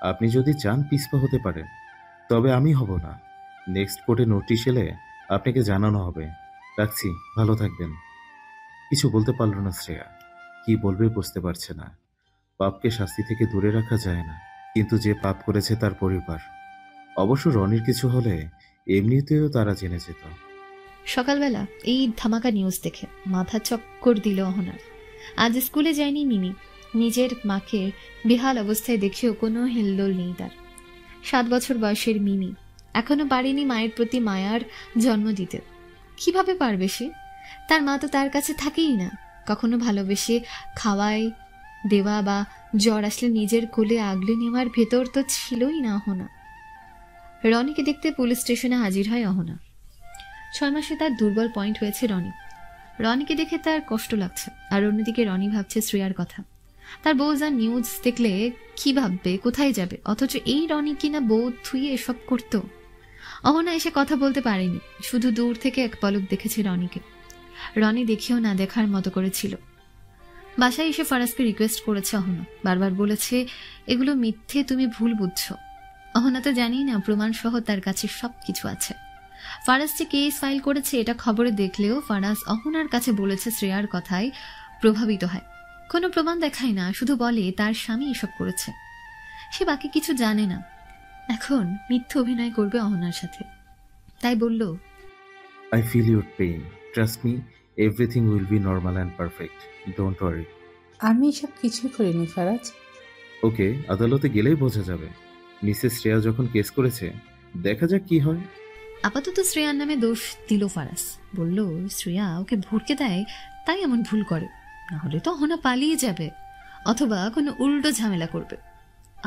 আপনি যদি চান পিছপা হতে পারেন, তবে আমি হব না। নেক্সট কোর্টে নোটিশ এলে আপনাকে জানানো হবে। রাখছি, ভালো থাকবেন। কিছু বলতে পারল না শ্রেয়া, কি বলবে বুঝতে পারছে না। পাপকে শাস্তি থেকে দূরে রাখা যায় না, কিন্তু যে পাপ করেছে তার পরিবার। অবশ্য রনির কিছু হলে এমনিতেও তারা জেনে যেত। সকালবেলা এই ধামাকা নিউজ দেখে মাথা চক্কর দিল অহনার। আজ স্কুলে যায়নি মিমি। নিজের মাকে বেহাল অবস্থায় দেখেও কোনো হিল্লোল নেই তার। 7 বছর বয়সের মিমি এখনো পারেনি মায়ের প্রতি মায়ার জন্ম দিতে। কিভাবে পারবে সে? তার মা তো তার কাছে থাকেই না। কখনো ভালোবেসে খাওয়াই দেওয়া বা জ্বর আসলে নিজের কোলে আগলে নেওয়ার ভেতর তো ছিলই না অহনা। রনিকে দেখতে পুলিশ স্টেশনে হাজির হয় অহনা। 6 মাসে তার দুর্বল পয়েন্ট হয়েছে রনি। রনিকে দেখে তার কষ্ট লাগছে, আর অন্যদিকে রনি ভাবছে শ্রেয়ার কথা। তার বউ যা নিউজ দেখলে কি ভাববে, কোথায় যাবে? অথচ এই রনি কিনা বউ থুয়ে এসব করতো। অহনা এসে কথা বলতে পারেনি, শুধু দূর থেকে এক পলক দেখেছে রনিকে। রনি দেখেও না দেখার মতো করেছিল। বাসায় এসে ফারাজকে রিকোয়েস্ট করেছে অহনা, বারবার বলেছে এগুলো মিথ্যে, তুমি ভুল বুঝছো। অহনা তো জানি না প্রমাণ সহ তার কাছে সবকিছু আছে। ফারাজ যে কেস ফাইল করেছে এটা খবরে দেখলেও ফারাজ অহনার কাছে বলেছে শ্রেয়ার কথায় প্রভাবিত হয়। কোনো প্রমাণ দেখায় না, শুধু বলে তার স্বামী এসব করেছে। সে বাকি কিছু জানে না। এখন মিথ্যে অভিনয় করবে অহনার সাথে, তাই বলল, I feel your pain, trust me, everything will be normal and perfect, don't worry. আমি এসব কিছুই করিনি ফারাজ। ওকে, আদালতে গেলেই বোঝা যাবে। মিসেস শ্রেয়া যখন কেস করেছে, দেখা যাক কি হয়। আপাতত শ্রেয়ার নামে দোষ দিল ফারাজ। বলল শ্রেয়া ওকে ভড়কে দেয়, তাই এমন ভুল করে, না হলে তো অহনা পালিয়ে যাবে অথবা কোনো উল্টো ঝামেলা করবে।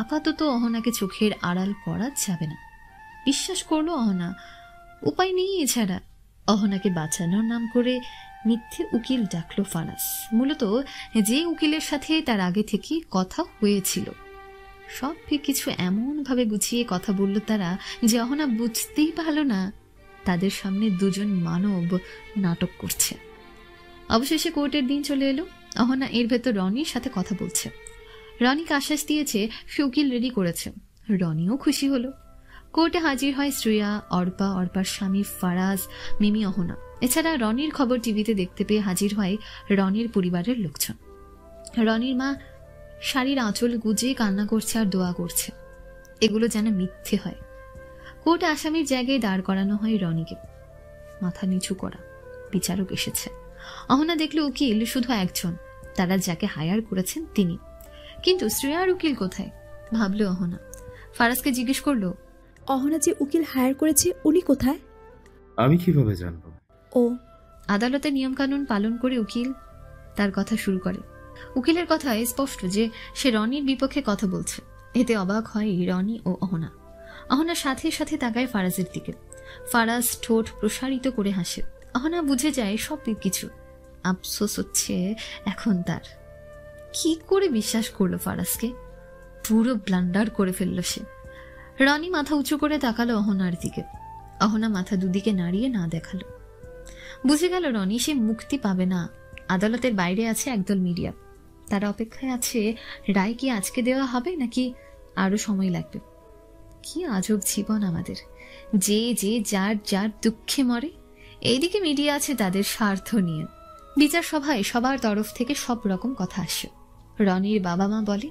আপাতত অহনাকে চোখের আড়াল করা যাবে না। বিশ্বাস করলো অহনা, উপায় নেই এছাড়া। অহনাকে বাঁচানোর নাম করে মিথ্যে উকিল ডাকলো ফারাজ, মূলত যে উকিলের সাথে তার আগে থেকে কথা হয়েছিল। সব কিছু এমন ভাবে গুছিয়ে কথা বলল তারা যে অহনা বুঝতেই পারল না তাদের সামনে 2 জন মানব নাটক করছে। অবশেষে কোর্টের দিন চলে এলো। অহনা এর ভেতর রনির সাথে কথা বলছে। রনিকে আশ্বাস দিয়েছে সে উকিল রেডি করেছে। রনিও খুশি হলো। কোর্টে হাজির হয় শ্রেয়া, অর্পা, অর্পার স্বামী ফারাজ, মিমি, অহনা। এছাড়া রনির খবর টিভিতে দেখতে পেয়ে হাজির হয় রনির পরিবারের লোকজন। রনির মা শাড়ির আঁচল গুজে কান্না করছে আর দোয়া করছে। এগুলো যেন মিথ্যে হয়। কোর্টে আসামির জায়গায় দাঁড় করানো হয় রনিকে। মাথা নিচু করা। বিচারক এসেছে। অহনা দেখলো উকিল শুধু একজন, তারা যাকে হায়ার করেছেন তিনি। কিন্তু শ্রেয়ার উকিল কোথায় ভাবলো অহনা। ফারাজকে জিজ্ঞেস করলো, অহনা যে উকিল হায়ার করেছে উনি কোথায়? আমি কিভাবে জানবো? ও, আদালতের নিয়মকানুন পালন করে উকিল তার কথা শুরু করে। উকিলের কথায় স্পষ্ট যে সে রনির বিপক্ষে কথা বলছে। এতে অবাক হয় রনি ও অহনা। অহনার সাথে সাথে তাকায় ফারাজের দিকে। ফারাজ ঠোঁট প্রসারিত করে হাসে। অহনা বুঝে যায় সব কিছু। আফসোস হচ্ছে এখন তার। কি করে বিশ্বাস করলো ফারাজকে? পুরো ব্লান্ডার করে ফেলল সে। রনি মাথা উঁচু করে তাকালো অহনার দিকে। অহনা মাথা দুদিকে নাড়িয়ে না দেখালো। বুঝে গেল রনি সে মুক্তি পাবে না। আদালতের বাইরে আছে একদল মিডিয়া। তারা অপেক্ষায় আছে রায় কি আজকে দেওয়া হবে নাকি আরো সময় লাগবে। কি আজব জীবন আমাদের। যে যে যার যার দুঃখে মরে। এইদিকে মিডিয়া আছে তাদের স্বার্থ নিয়ে। বিচার সভায় সবার তরফ থেকে সব রকম কথা আসে। রনির বাবা মা বলে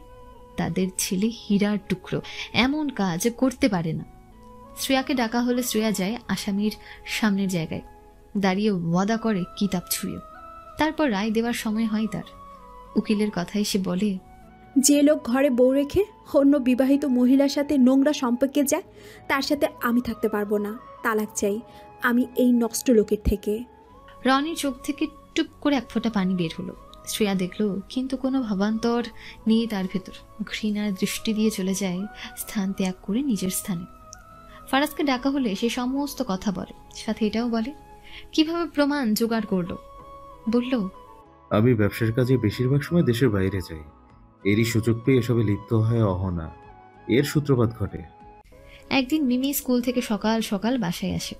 তাদের ছেলে হীরার টুকরো, এমন কাজ করতে পারে না। শ্রেয়াকে ডাকা হলে শ্রেয়া যায় আসামির সামনের জায়গায়, দাঁড়িয়ে ওয়াদা করে কিতাব ছুঁয়ে। তারপর রায় দেওয়ার সময় হয় তার। উকিলের কথাই সে বলে, যে লোক ঘরে বউ রেখে অন্য বিবাহিত মহিলার সাথে নোংরা সম্পর্কে যায় তার সাথে আমি থাকতে পারবো না। তালাক চাই আমি এই নষ্ট লোকের থেকে। রনির চোখ থেকে টুপ করে এক ফোঁটা পানি বের হলো। শ্রেয়া দেখলো, কিন্তু কোনো ভাবান্তর নিয়ে তার ভেতর। ঘৃণার দৃষ্টি দিয়ে চলে যায় স্থান ত্যাগ করে নিজের স্থানে। ফারাজকে ডাকা হলে সে সমস্ত কথা বলে, সাথে এটাও বলে কিভাবে প্রমাণ জোগাড় করলো। বলল, আমি ব্যবসার কাজে বেশিরভাগ সময় দেশের বাইরে যাই। এরই সুযোগ পেয়ে এসবে লিপ্ত হয় অহনা। এর সূত্রপাত ঘটে। একদিন মিমি স্কুল থেকে সকাল সকাল বাসায় আসে।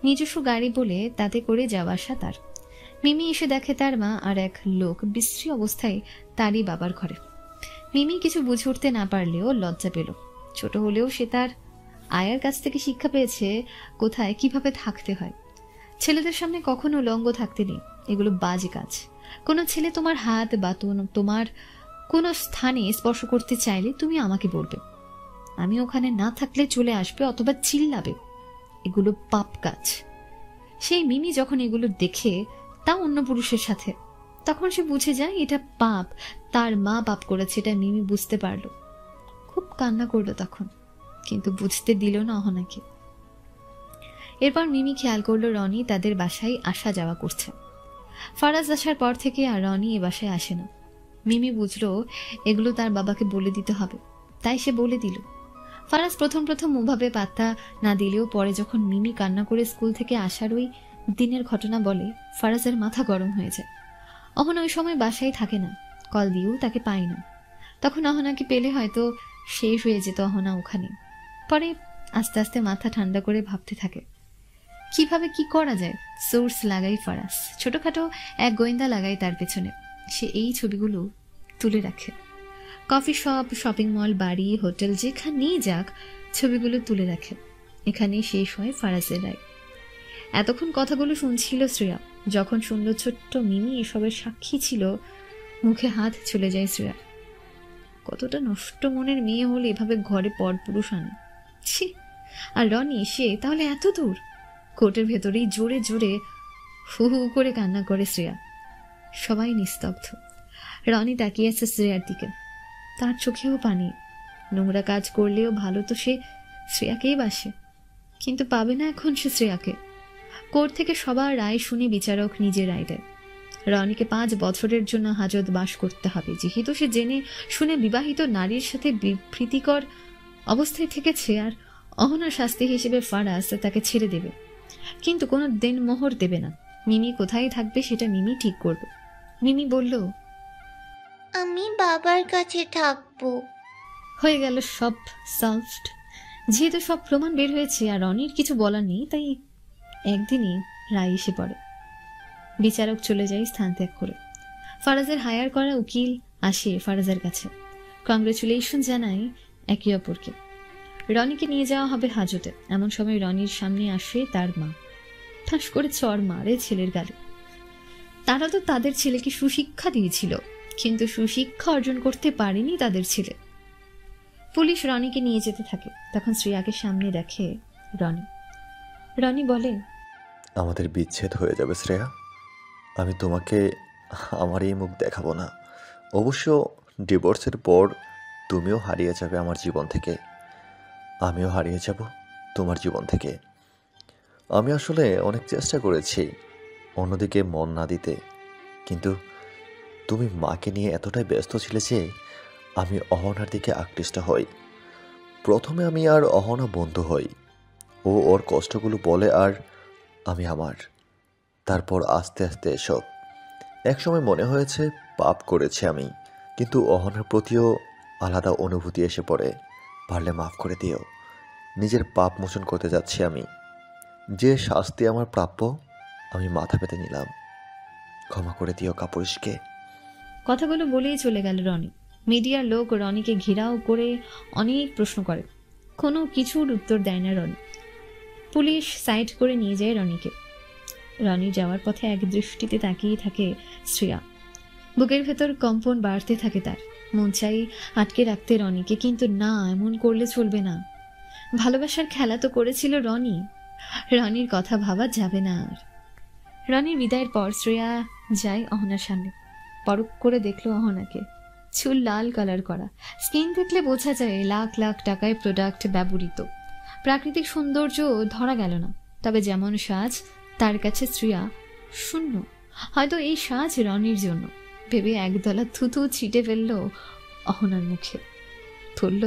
নিজস্ব গাড়ি বলে তাতে করে যাওয়া আসা তার। মিমি এসে দেখে তার মা আর এক লোক বিশ্রী অবস্থায় তারই বাবার ঘরে। মিমি কিছু বুঝে উঠতে না পারলেও লজ্জা পেল। ছোট হলেও সে তার আয়ার কাছ থেকে শিক্ষা পেয়েছে কোথায় কিভাবে থাকতে হয়। ছেলেদের সামনে কখনো লঙ্গ থাকতে নেই, এগুলো বাজে কাজ। কোনো ছেলে তোমার হাত বা তোমার কোনো স্থানে স্পর্শ করতে চাইলে তুমি আমাকে বলবে, আমি ওখানে না থাকলে চলে আসবে অথবা চিল্লাবে। এগুলো পাপ কাজ। সেই মিমি যখন এগুলো দেখে, তা অন্য পুরুষের সাথে, তখন সে বুঝে যায় এটা পাপ। তার মা পাপ করেছে, এটা মিমি বুঝতে পারলো। খুব কান্না করলো তখন, কিন্তু বুঝতে দিল না অহনাকে। এরপর মিমি খেয়াল করলো রনি তাদের বাসায় আসা যাওয়া করছে। ফারাজ আসার পর থেকে আর রনি এ বাসায় আসে না। মিমি বুঝলো এগুলো তার বাবাকে বলে দিতে হবে, তাই সে বলে দিল। ফারাজ প্রথম প্রথম ওভাবে পাত্তা না দিলেও পরে যখন মিমি কান্না করে স্কুল থেকে আসার ওই দিনের ঘটনা বলে, ফারাজের মাথা গরম হয়ে যায়। অহনা ওই সময় বাসায় থাকে না, কল দিয়েও তাকে পায় না। তখন অহনাকে পেলে হয়তো শেষ হয়ে যেত অহনা ওখানে। পরে আস্তে আস্তে মাথা ঠান্ডা করে ভাবতে থাকে কিভাবে কি করা যায়। সোর্স লাগাই ফারাজ, ছোটখাটো এক গোয়েন্দা লাগাই তার পেছনে। সে এই ছবিগুলো তুলে রাখে। কফি শপ, শপিং মল, বাড়ি, হোটেল, যেখানেই যাক ছবিগুলো তুলে রাখে। এখানেই শেষ হয় ফারাজের রায়। এতক্ষণ কথাগুলো শুনছিল শ্রেয়া। যখন শুনল ছোট্ট মিমি এসবের সাক্ষী ছিল, মুখে হাত চলে যায় শ্রেয়ার। কতটা নষ্ট মনের মেয়ে হলে এভাবে ঘরে পরপুরুষ আনে। ছি! আর রনি সে তাহলে এত দূর। কোর্টের ভেতরেই জোরে জোরে হু হু করে কান্না করে শ্রেয়া। সবাই নিস্তব্ধ। রনি তাকিয়ে আছে শ্রেয়ার দিকে, তার চোখেও পানি। নোংরা কাজ করলেও ভালো তো সে শ্রেয়াকেই বাসে, কিন্তু পাবে না এখন সে শ্রেয়াকে। কোর্ট থেকে সবার রায় শুনে বিচারক নিজের রায় দেয়। রনিকে 5 বছরের জন্য হাজত বাস করতে হবে, যেহেতু সে জেনে শুনে বিবাহিত নারীর সাথে বিভ্রীতিকর অবস্থায় থেকেছে। আর অহনার শাস্তি হিসেবে ফারাজ তাকে ছেড়ে দেবে, কিন্তু কোনো দেনমোহর দেবে না। মিমি কোথায় থাকবে সেটা মিমি ঠিক করবে। মিমি বলল, আমি বাবার কাছে থাকবো। হয়ে গেল সব সলভড। যেহেতু সব প্রমাণ বের হয়েছে আর রনির কিছু বলার নেই, তাই একদিনই রায় এসে পড়ে। বিচারক চলে যায় স্থান ত্যাগ করে। ফারাজের হায়ার করা উকিল আসে ফারাজের কাছে, কংগ্রেচুলেশন জানায় একে অপরকে। রনিকে নিয়ে যাওয়া হবে হাজতে। এমন সময় রনির সামনে আসে তার মা, ঠাস করে চড় মারে ছেলের গালে। তারা তো তাদের ছেলেকে সুশিক্ষা দিয়েছিল, কিন্তু সুশিক্ষা অর্জন করতে পারেনি তাদের ছেলে। পুলিশ রনিকে নিয়ে যেতে থাকে। তখন শ্রেয়াকে সামনে দেখে রনি। রনি বলে, আমাদের বিচ্ছেদ হয়ে যাবে শ্রেয়া, আমি তোমাকে আমার এই মুখ দেখাবো না। অবশ্য ডিভোর্সের পর তুমিও হারিয়ে যাবে আমার জীবন থেকে, আমিও হারিয়ে যাব তোমার জীবন থেকে। আমি আসলে অনেক চেষ্টা করেছি অন্যদিকে মন না দিতে, কিন্তু তুমি মাকে নিয়ে এতটাই ব্যস্ত ছিলে যে আমি অহনার দিকে আকৃষ্ট হই। প্রথমে আমি আর অহনা বন্ধু হই, ও ওর কষ্টগুলো বলে আর আমি আমার। তারপর আস্তে আস্তে এসব। একসময় মনে হয়েছে পাপ করেছি আমি, কিন্তু অহনার প্রতিও আলাদা অনুভূতি এসে পড়ে। পারলে মাফ করে দিও, নিজের পাপ মোচন করতে যাচ্ছি আমি। যে শাস্তি আমার প্রাপ্য আমি মাথা পেতে নিলাম, ক্ষমা করে দিও কাপুরুষকে। কথাগুলো বলেই চলে গেল রনি। মিডিয়ার লোক রনিকে ঘেরাও করে অনেক প্রশ্ন করে, কোনো কিছুর উত্তর দেয় না রনি। পুলিশ সাইড করে নিয়ে যায় রনিকে। রনি যাওয়ার পথে এক দৃষ্টিতে তাকিয়ে থাকে শ্রেয়া। বুকের ভেতর কম্পন বাড়তে থাকে তার। মন চাই আটকে রাখতে রনিকে, কিন্তু না, এমন করলে চলবে না। ভালোবাসার খেলা তো করেছিল রনি, রনির কথা ভাবা যাবে না আর। রনির বিদায়ের পর শ্রেয়া যায় অহনার সামনে। পরখ করে দেখলো অহনাকে। চুল লাল কালার করা, স্কিন দেখলে বোঝা যায় লাখ লাখ টাকায় প্রোডাক্ট ব্যবহৃত। প্রাকৃতিক সৌন্দর্য ধরা গেল না, তবে যেমন সাজ তার কাছে শ্রেয়া শূন্য। হয়তো এই সাজ রনির জন্য ভেবে একদলা থুতু ছিটে ফেলল অহনার মুখে। ধরল,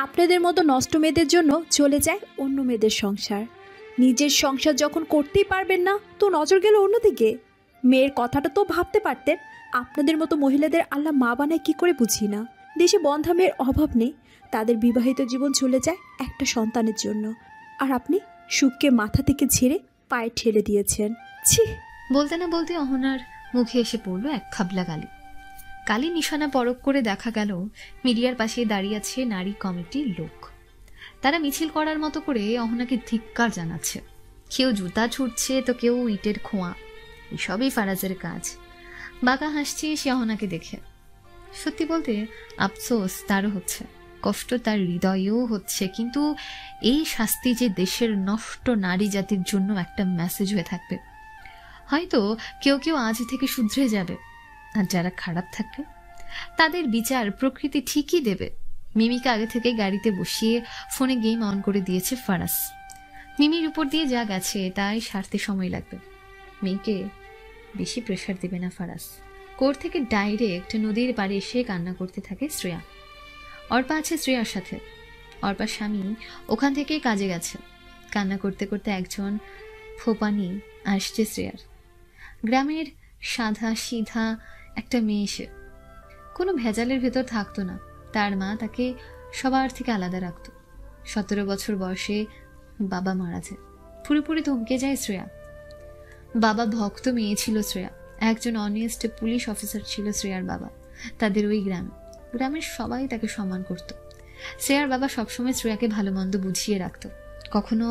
আপনাদের মতো নষ্ট মেয়েদের জন্য চলে যায় অন্য মেয়েদের সংসার। নিজের সংসার যখন করতেই পারবেন না, তো নজর গেল অন্যদিকে। মেয়ের কথাটা তো ভাবতে পারতেন। আপনাদের মতো মহিলাদের আল্লাহ মা বানায় কি করে বুঝি না। দেশে বন্ধা মেয়ের অভাব নেই, তাদের বিবাহিত জীবন চলে যায় একটা সন্তানের জন্য, আর আপনি সুখকে মাথা থেকে ঝেড়ে পায়ে ঠেলে দিয়েছেন। ছি! বলতে না বলতে অহনার মুখে এসে পড়ল এক খাবলা গালি। কালি নিশানা পরখ করে দেখা গেল মিডিয়ার পাশে দাঁড়িয়ে আছে নারী কমিটির লোক। তারা মিছিল করার মতো করে অহনাকে ধিক্কার জানাচ্ছে। কেউ জুতা ছুটছে, তো কেউ ইটের খোঁয়া। এসবই ফারাজের কাজ। বাঁকা হাসছে সে অহনাকে দেখে। সত্যি বলতে আফসোস তারও হচ্ছে, কষ্ট তার হৃদয়েও হচ্ছে। কিন্তু এই শাস্তি যে দেশের নষ্ট নারী জাতির জন্য একটা মেসেজ হয়ে থাকবে। হয়তো কেউ কেউ আজ থেকে শুধরে যাবে, আর যারা খারাপ থাকবে তাদের বিচার প্রকৃতি ঠিকই দেবে। মিমিকে আগে থেকে গাড়িতে বসিয়ে ফোনে গেম অন করে দিয়েছে ফারাজ। মিমির উপর দিয়ে যা গেছে তাই সারতে সময় লাগবে। মেয়েকে বেশি প্রেশার দেবে না ফারাজ। কোর্ট থেকে ডাইরেক্ট নদীর পাড়ে এসে কান্না করতে থাকে শ্রেয়া। অর্পা আছে শ্রেয়ার সাথে। অর্পার স্বামী ওখান থেকে কাজে গেছে। কান্না করতে করতে একজন ফোপানি আসছে শ্রেয়ার। গ্রামের সাদা সিধা একটা মেয়ে, এসে কোনো ভেজালের ভেতর থাকতো না। তার মা তাকে সবার থেকে আলাদা রাখত। 17 বছর বয়সে বাবা মারা যায়। পুরোপুরি থমকে যায় শ্রেয়া। বাবা ভক্ত মেয়ে ছিল শ্রেয়া। একজন অনেস্ট পুলিশ অফিসার ছিল শ্রেয়ার বাবা। তাদের ওই গ্রামের সবাই তাকে সম্মান করত। শ্রেয়ার বাবা সবসময় শ্রেয়াকে ভালো মন্দ বুঝিয়ে রাখত। কখনো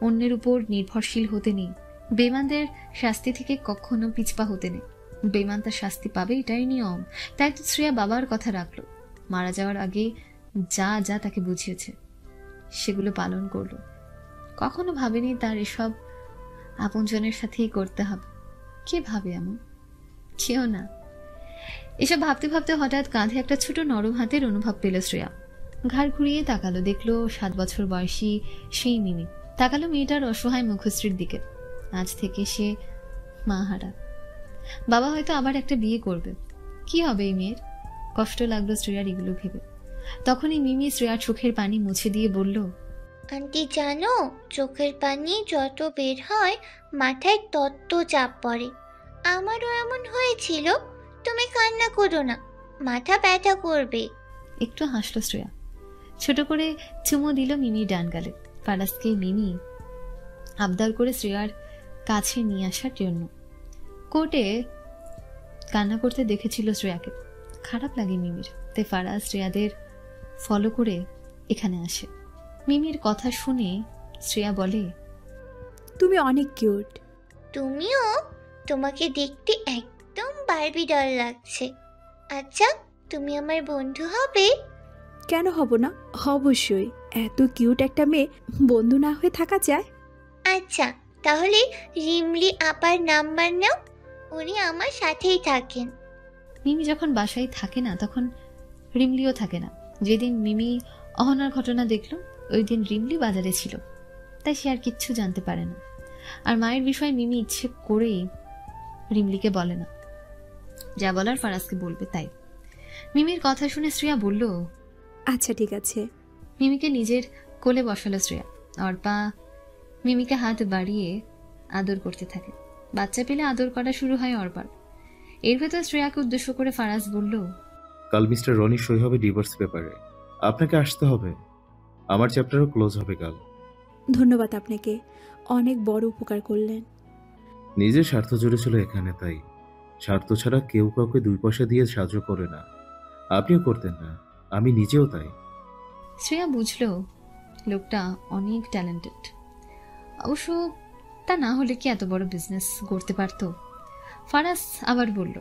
অন্যের উপর নির্ভরশীল হতে নেই, বেঈমানদের শাস্তি থেকে কখনো পিছপা হতে নেই। বেঈমান তার শাস্তি পাবে, এটাই নিয়ম। তাই তো শ্রেয়া বাবার কথা রাখলো। মারা যাওয়ার আগে যা যা তাকে বুঝিয়েছে সেগুলো পালন করলো। কখনো ভাবেনি তার এসব আপনজনের সাথেই করতে হবে। কে ভাবে এমন? কেউ না। এসব ভাবতে ভাবতে হঠাৎ কাঁধে একটা ছোট নরম হাতের অনুভব পেল শ্রেয়া। ঘাড় ঘুরিয়ে তাকালো, দেখলো 7 বছর বয়সী সেই মিমি। তাকালো মেয়েটার অসহায় মুখশ্রীর দিকে। আজ থেকে সে মা হারা। বাবা হয়তো আবার একটা বিয়ে করবে। কি হবে এই মেয়ের? কষ্ট লাগলো শ্রেয়ার এগুলো ভেবে। তখনই মিমি শ্রেয়ার চোখের পানি মুছে দিয়ে বলল, আন্টি জানো, চোখের পানি যত বের হয় মাথায় তত চাপ পড়ে। আমারও এমন হয়েছিল। তুমি কান্না করো না, মাথা ব্যথা করবে। একটু হাসলো শ্রেয়া। ছোট করে চুমো দিল মিমি ডান গালে। ফারাজকে মিমি আবদার করে শ্রেয়ার কাছে নিয়ে আসার জন্য। কোর্টে কান্না করতে দেখেছিল শ্রেয়াকে। খারাপ লাগে মিমির, তাই ফারাজ শ্রেয়াদের ফলো করে এখানে আসে। মিমির কথা শুনে শ্রেয়া বলে, তুমি অনেক কিউট। তুমিও, তোমাকে দেখতে একদম বারবি ডল লাগছে। আচ্ছা, তুমি আমার বন্ধু হবে? কেন হব না, অবশ্যই। এত কিউট একটা মেয়ে বন্ধু না হয়ে থাকা যায়? আচ্ছা, তাহলে রিমলি আপার নাম্বার নাও, উনি আমার সাথেই থাকেন। মিমি যখন বাসায় থাকে না তখন রিমলিও থাকে না। যেদিন মিমি অহনার ঘটনা দেখল ওই দিন রিমলি বাজারে ছিল, তাই সে আর কিচ্ছু জানতে পারে না। আর মায়ের বিষয়ে মিমি ইচ্ছে করেই রিমলিকে বলে না, যা বলার ফারাজকে বলবে তাই। মিমির কথা শুনে শ্রেয়া বলল, আচ্ছা ঠিক আছে। মিমিকে নিজের কোলে বসালো শ্রেয়া। অর্পা মিমিকে হাত বাড়িয়ে আদর করতে থাকে। বাচ্চা পেলে আদর করা শুরু হয় অর্পার। এর ভেতর শ্রেয়াকে উদ্দেশ্য করে ফারাজ বলল, কাল মিস্টার রনি সই হবে ডিভোর্স পেপারে, আপনাকে আসতে হবে। আমার চ্যাপ্টারও ক্লোজ হবে কাল। ধন্যবাদ আপনাকে, অনেক বড় উপকার করলেন। নিজের স্বার্থ জুড়েছিল এখানে, তাই স্বার্থ ছাড়া কেউ কাউকে 2 পয়সা দিয়ে সাহায্য করে না। আপনিও করতেন না, আমি নিজেও তাই। শ্রেয়া বুঝল লোকটা অনেক ট্যালেন্টেড। অবশ্য তা না হলে কি এত বড় বিজনেস করতে পারত? ফারাজ আবার বলল,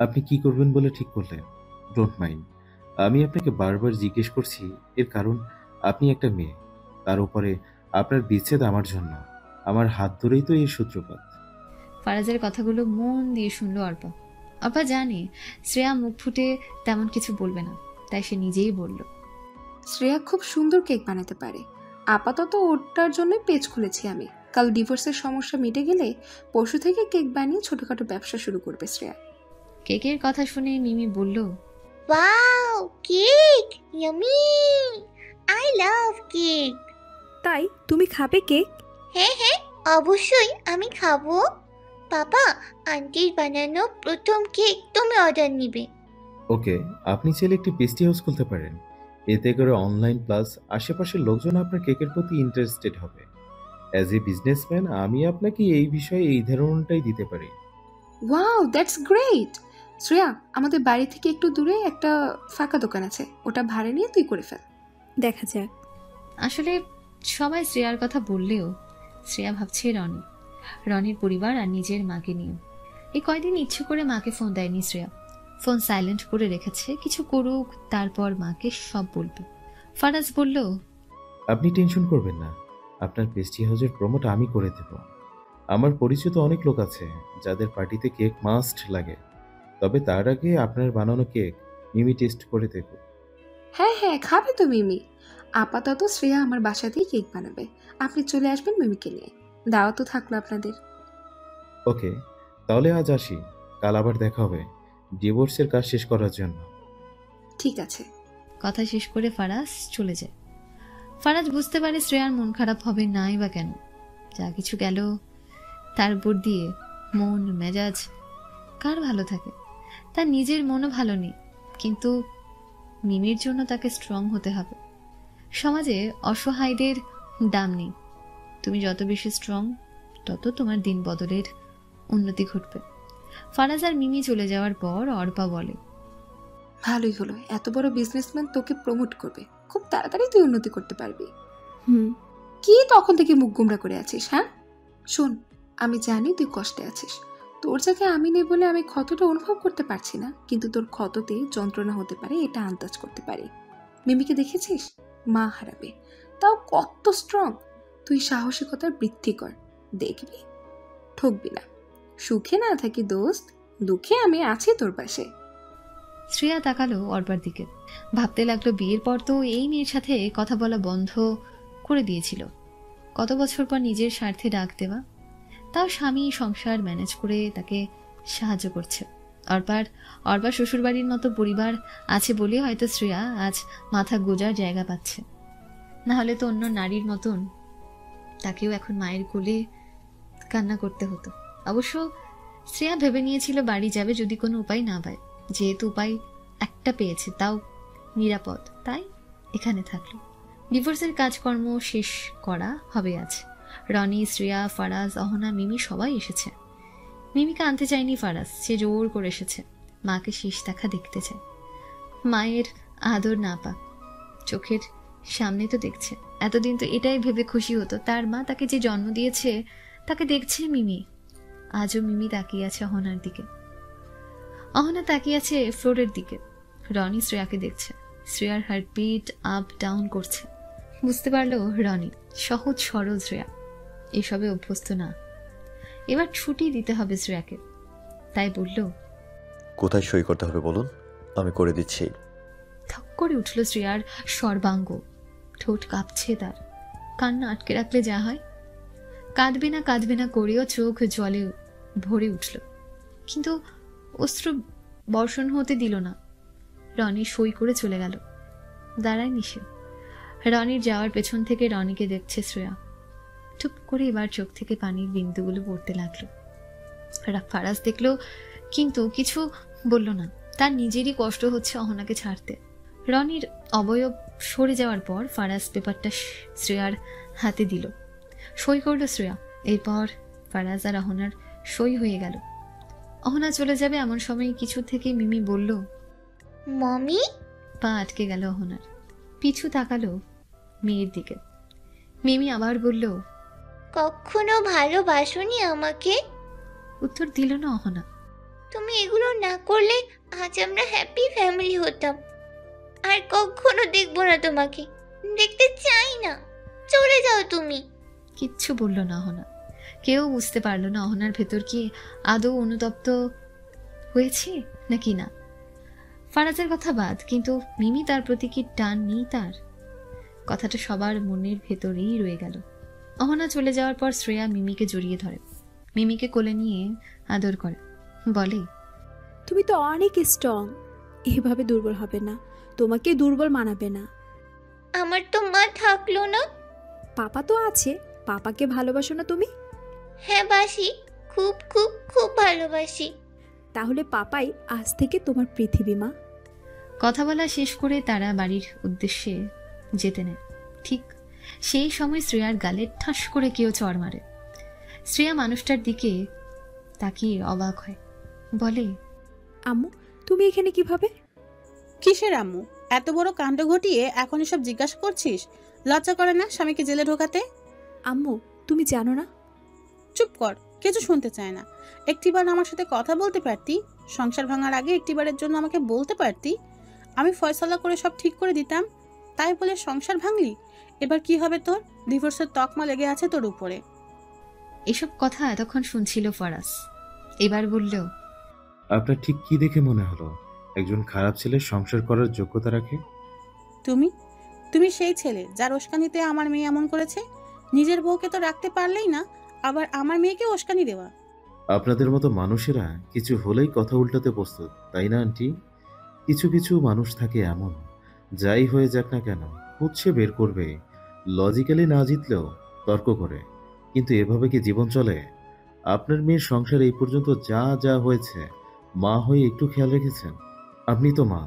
আপনি কি করবেন বলে ঠিক করলেন? Don't mind. আমি আপনাকে বারবার জিজ্ঞেস করছি, এর কারণ আপনি একটা মেয়ে, তার উপরে আপনার বিচ্ছেদ আমার জন্য। আমার হাত ধরেই তো এই সূত্রপাত। ফারাজের কথাগুলো মন দিয়ে শুনলো অর্পা। অর্পা জানে শ্রেয়া মুখ ফুটে তেমন কিছু বলবে না, তাই সে নিজেই বলল, শ্রেয়া খুব সুন্দর কেক বানাতে পারে। আপাতত ওটার জন্যই পেজ খুলেছি আমি। কাল ডিভোর্সের সমস্যা মিটে গেলে পরশু থেকে কেক বানিয়ে ছোটখাটো ব্যবসা শুরু করবে শ্রেয়া। কেকের কথা শুনে মিমি বলল, wow, cake yummy, I love cake. তাই তুমি খাবে কেক? হ্যাঁ হ্যাঁ, অবশ্যই আমি খাবো। বাবা, আন্টির বানানো প্রথম কেক তুমি অর্ডার নিবে। ওকে, আপনি চাইলে একটি পেস্ট্রি হাউস খুলতে পারেন। এতে করে অনলাইন প্লাস আশেপাশের লোকজন আপনার কেকের প্রতি ইন্টারেস্টেড হবে। অ্যাজ এ বিজনেসম্যান আমি আপনাকে এই বিষয়ে এই ধারণাটাই দিতে পারি। Wow, that's great. শ্রেয়া, আমাদের বাড়ি থেকে একটু দূরে একটা ফাঁকা দোকান আছে, ওটা ভাড়া নিয়ে তুই করে ফেল। দেখা যাক। আসলে সবাই শ্রেয়ার কথা বললেও শ্রেয়া ভাবছে রনির পরিবার আর নিজের মাকে নিয়ে। এই কয়দিন ইচ্ছে করে মাকে ফোন দেয়নি শ্রেয়া। ফোন সাইলেন্ট করে রেখেছে, কিছু করুক তারপর মাকে সব বলবে। ফারাজ বলল, আপনি টেনশন করবেন না, আপনার পেস্ট্রি হাউসের প্রমোট আমি করে দেব। আমার পরিচিত অনেক লোক আছে যাদের পার্টিতে কেক মাস্ট লাগে। তবে তার আগে আপনার বানানো কেক মিমি টেস্ট করে দেব। হ্যাঁ হ্যাঁ, খাবে তো মিমি। আপাতত শ্রেয়া আমার বাসাতেই কেক বানাবে, আপনি চলে আসবেন মিমিকে নিয়ে। দাওয়াতও থাকলো আপনাদের। ওকে, তাহলে আজ আসি, কাল আবার দেখা হবে ডিভোর্সের কাজ শেষ করার জন্য। ঠিক আছে। কথা শেষ করে ফারাজ চলে যায়। ফারাজ বুঝতে পারে শ্রেয়ার মন খারাপ হবে নাই বা কেন। যা কিছু গেল তার উপর দিয়ে মন মেজাজ কার ভালো থাকে? তার নিজের মনও ভালো নেই, কিন্তু মিমির জন্য তাকে স্ট্রং হতে হবে। সমাজে অসহায়দের দাম নেই। তুমি যত বেশি স্ট্রং, তত তোমার দিন বদলের উন্নতি ঘটবে। ফারাজ আর মিমি চলে যাওয়ার পর অর্পা বলে, ভালোই হলো, এত বড় বিজনেসম্যান তোকে প্রমোট করবে, খুব তাড়াতাড়ি তুই উন্নতি করতে পারবি। হুম। কি তখন থেকে মুখ গুমরা করে আছিস? হ্যাঁ শোন, আমি জানি তুই কষ্টে আছিস। তোর জায়গায় আমি নেই বলে আমি ক্ষতটা অনুভব করতে পারছি না, কিন্তু তোর ক্ষততে যন্ত্রণা হতে পারে এটা আন্দাজ করতে পারি। মিমিকে দেখেছিস? মা হারাবে, তাও কত স্ট্রং। তুই সাহসিকতার বৃদ্ধি কর, দেখবি ঠকবি না। সুখে না থাকি দোস্ত, দুঃখে আমি আছি তোর পাশে। শ্রেয়া তাকালো অর্পার দিকে। ভাবতে লাগলো বিয়ের পর তো এই মেয়ের সাথে কথা বলা বন্ধ করে দিয়েছিল। কত বছর পর নিজের স্বার্থে ডাক দেওয়া, তাও স্বামী সংসার ম্যানেজ করে তাকে সাহায্য করছে। অর্পার শ্বশুরবাড়ির মতো পরিবার আছে বলে হয়তো শ্রেয়া আজ মাথা গোজার জায়গা পাচ্ছে, না হলে তো অন্য নারীর মতন তাকেও এখন মায়ের কোলে কান্না করতে হতো। অবশ্য শ্রেয়া ভেবে নিয়েছিল বাড়ি যাবে যদি কোনো উপায় না পায়। যেহেতু উপায় একটা পেয়েছে, তাও নিরাপদ, তাই এখানে থাকলো। ডিভোর্সের কাজকর্ম শেষ করা হবে আজ। রনি, শ্রেয়া, ফারাজ, অহনা, মিমি সবাই এসেছে। মিমিকে আনতে চায়নি ফারাজ, সে জোর করে এসেছে। মাকে শেষ দেখা দেখতে চায়, মায়ের আদর না পাক, চোখের সামনে তো দেখছে। এতদিন তো এটাই ভেবে খুশি হতো তার মা তাকে যে জন্ম দিয়েছে তাকে দেখছে মিমি। আজও মিমি তাকিয়ে আছে অহনার দিকে, অহনা তাকিয়ে আছে ফ্লোরের দিকে। রনি শ্রেয়াকে দেখছে, শ্রেয়ার হার্টবিট আপ ডাউন করছে। বুঝতে পারলো রনি সহজ সরল শ্রেয়া এসবে অভ্যস্ত না। এবার ছুটি দিতে হবে শ্রেয়াকে, তাই বলল, কোথায় সই করতে হবে বলুন, আমি করে দিচ্ছি। থক করে উঠল শ্রেয়ার সর্বাঙ্গ, ঠোঁট কাঁপছে তার। কান্না আটকে রাখলে যা হয়, কাঁদবে না করেও চোখ জলে ভরে উঠল, কিন্তু অশ্রু বর্ষণ হতে দিল না। রনি সই করে চলে গেল, দাঁড়ায়নি সে। রনির যাওয়ার পেছন থেকে রনিকে দেখছে শ্রেয়া। চুপ করে এবার চোখ থেকে পানির বিন্দুগুলো পড়তে লাগলো। ফারাজ দেখলো কিন্তু কিছু বলল না, তার নিজেরই কষ্ট হচ্ছে অহনাকে ছাড়তে। রনির অবয়ব সরে যাওয়ার পর ফারাজ পেপারটা শ্রেয়ার হাতে দিল, সই করল শ্রেয়া। এরপর ফারাজ আর অহনার সই হয়ে গেল। অহনা চলে যাবে এমন সময় কিছু থেকে মিমি বলল, মমি। পা আটকে গেল অহনার, পিছু তাকালো মেয়ের দিকে। মিমি আবার বলল, কখনো ভালোবাসোনি আমাকে? উত্তর দিল না অহনা। তুমি এগুলো না করলে আজ আমরা হ্যাপি ফ্যামিলি হতাম। আর কখনো দেখবো না তোমাকে, দেখতে চাই না, চলে যাও তুমি। কিচ্ছু বলল না অহনা। কেউ বুঝতে পারলো না অহনার ভেতর কি আদৌ অনুতপ্ত হয়েছে নাকি না। ফারাজের কথা বাদ, কিন্তু মিমি তার প্রতি কি টান নেই তার? কথাটা সবার মনের ভেতরেই রয়ে গেল। অহনা চলে যাওয়ার পর শ্রেয়া মিমিকে জড়িয়ে ধরে, মিমিকে কোলে নিয়ে আদর করে, বলে, তুমি তো অনেক স্ট্রং, এভাবে দুর্বল হবে না, তোমাকে দুর্বল মানাবে না। আমার তো মা থাকলো না। পাপা তো আছে, পাপাকে ভালোবাসো না তুমি? হ্যাঁ বাসি, খুব খুব খুব ভালোবাসি। তাহলে পাপাই আজ থেকে তোমার পৃথিবী মা। কথা বলা শেষ করে তারা বাড়ির উদ্দেশ্যে যেতে নেয়। ঠিক সেই সময় শ্রেয়ার গালে ঠাস করে কেউ চড় মারে। শ্রেয়া মানুষটার দিকে তাকিয়ে অবাক হয়, বলে, আম্মু তুমি এখানে কিভাবে? কিসের আম্মু? এত বড় কাণ্ড ঘটিয়ে এখন এসব জিজ্ঞাসা করছিস? লজ্জা করে না স্বামীকে জেলে ঢোকাতে? আম্মু তুমি জানো না? চুপ কর, কিছু শুনতে চায় না। একটিবার আমার সাথে কথা বলতে পারতি, সংসার ভাঙার আগে একটিবারের জন্য আমাকে বলতে পারতি, আমি ফয়সালা করে সব ঠিক করে দিতাম। তাই বলে সংসার ভাঙলি? এবার কি হবে তোর? ডিভোর্সের তকমা লেগে আছে তোর উপরে। এসব কথা এতক্ষণ শুনছিল ফারাজ, এবার বলল, আপনার ঠিক কি দেখে মনে হলো একজন খারাপ ছেলে সংসার করার যোগ্যতা রাখে? তুমি তুমি সেই ছেলে যার উস্কানিতে আমার মেয়ে এমন করেছে। নিজের বউকে তো রাখতে পারলেই না, আবার আমার মেয়েকে উস্কানি দেওয়া। আপনাদের মতো মানুষেরা কিছু হলেই কথা উল্টাতে প্রস্তুত, তাই না আন্টি? কিছু কিছু মানুষ থাকে এমন, যাই হয়ে যাক না কেন খুঁজছে বের করবে, লজিক্যালি না জিতলেও তর্ক করে। কিন্তু এভাবে কি জীবন চলে? আপনার মেয়ের সংসার এই পর্যন্ত যা যা হয়েছে মা হয়ে একটু খেয়াল রেখেছেন? আপনি তো মা,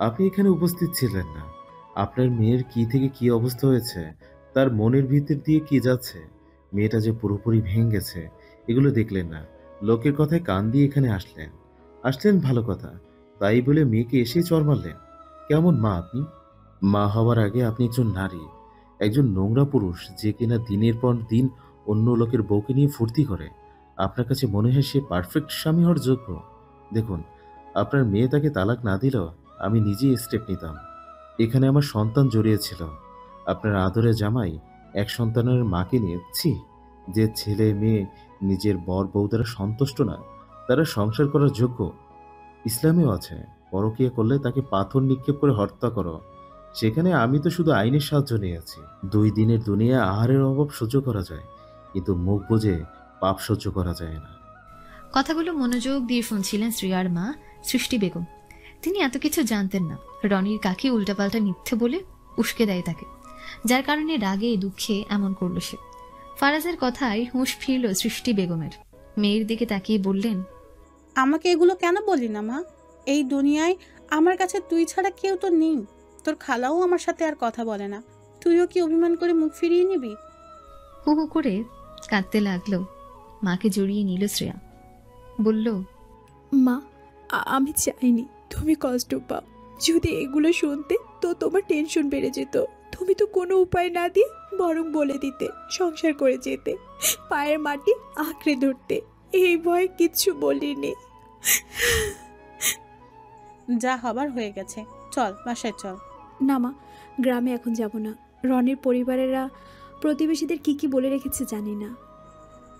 আপনি এখানে উপস্থিত ছিলেন না। আপনার মেয়ের কি থেকে কি অবস্থা হয়েছে, তার মনের ভিতর দিয়ে কি যাচ্ছে, মেয়েটা যে পুরোপুরি ভেঙে গেছে, এগুলো দেখলেন না। লোকের কথায় কান দিয়ে এখানে আসলেন ভালো কথা, তাই বলে মেয়েকে এসেই চড় মারলেন। কেমন মা আপনি? মা হওয়ার আগে আপনি একজন নারী, একজন নোংরা পুরুষ যে কিনা দিনের পর দিন অন্য লোকের বউকে নিয়ে ফুর্তি করে। আপনার কাছে মনে হয় সে পারফেক্ট স্বামী হওয়ার যোগ্য? দেখুন, আপনার মেয়ে তাকে তালাক না দিলেও আমি নিজেই স্টেপ নিতাম। এখানে আমার সন্তান জড়িয়েছিল। আপনার আদরের জামাই এক সন্তানের মাকে নিয়েছি। যে ছেলে মেয়ে নিজের বর বউ দ্বারা সন্তুষ্ট না, তারা সংসার করার যোগ্য। ইসলামেও আছে, পরকীয়া করলে তাকে পাথর নিক্ষেপ করে হত্যা করো। সেখানে আমি তো শুধু আইনের সাহায্য নিয়েছি। 2 দিনের দুনিয়া আহারের অভাব সহ্য করা যায়, কিন্তু মুখ বুজে পাপ সহ্য করা যায় না। কথাগুলো মনোযোগ দিয়ে শুনছিলেন শ্রেয়ার মা সৃষ্টি বেগম। তিনি এত কিছু জানতেন না। রনির কাকি উল্টাপাল্টা মিথ্যে বলে উস্কে দেয় তাকে, যার কারণে রাগে দুঃখে এমন করল সে। ফারাজের কথায় হুঁশ ফিরল সৃষ্টি বেগমের। মেয়ের দিকে তাকিয়ে বললেন, আমাকে এগুলো কেন বললি না মা? এই দুনিয়ায় আমার কাছে তুই ছাড়া কেউ তো নেই। তোর খালাও আমার সাথে আর কথা বলে না, তুইও কি অভিমান করে মুখ ফিরিয়ে নিবি? হু হু করে কাঁদতে লাগলো। মাকে জড়িয়ে নিল শ্রেয়া। বলল, মা, আমি চাইনি তুমি কষ্ট পাও। যদি এগুলো শুনতে তো তোমার টেনশন বেড়ে যেত। তুমি তো কোনো উপায় না দিয়ে বরং বলে দিতে সংসার করে যেতে, পায়ের মাটি আঁকড়ে ধরতে। এই ভয়ে কিচ্ছু বলিনি। যা হবার হয়ে গেছে, চল বাসায় চল। না মা, গ্রামে এখন যাব না। রনির পরিবারেরা প্রতিবেশীদের কি কি বলে রেখেছে জানি না।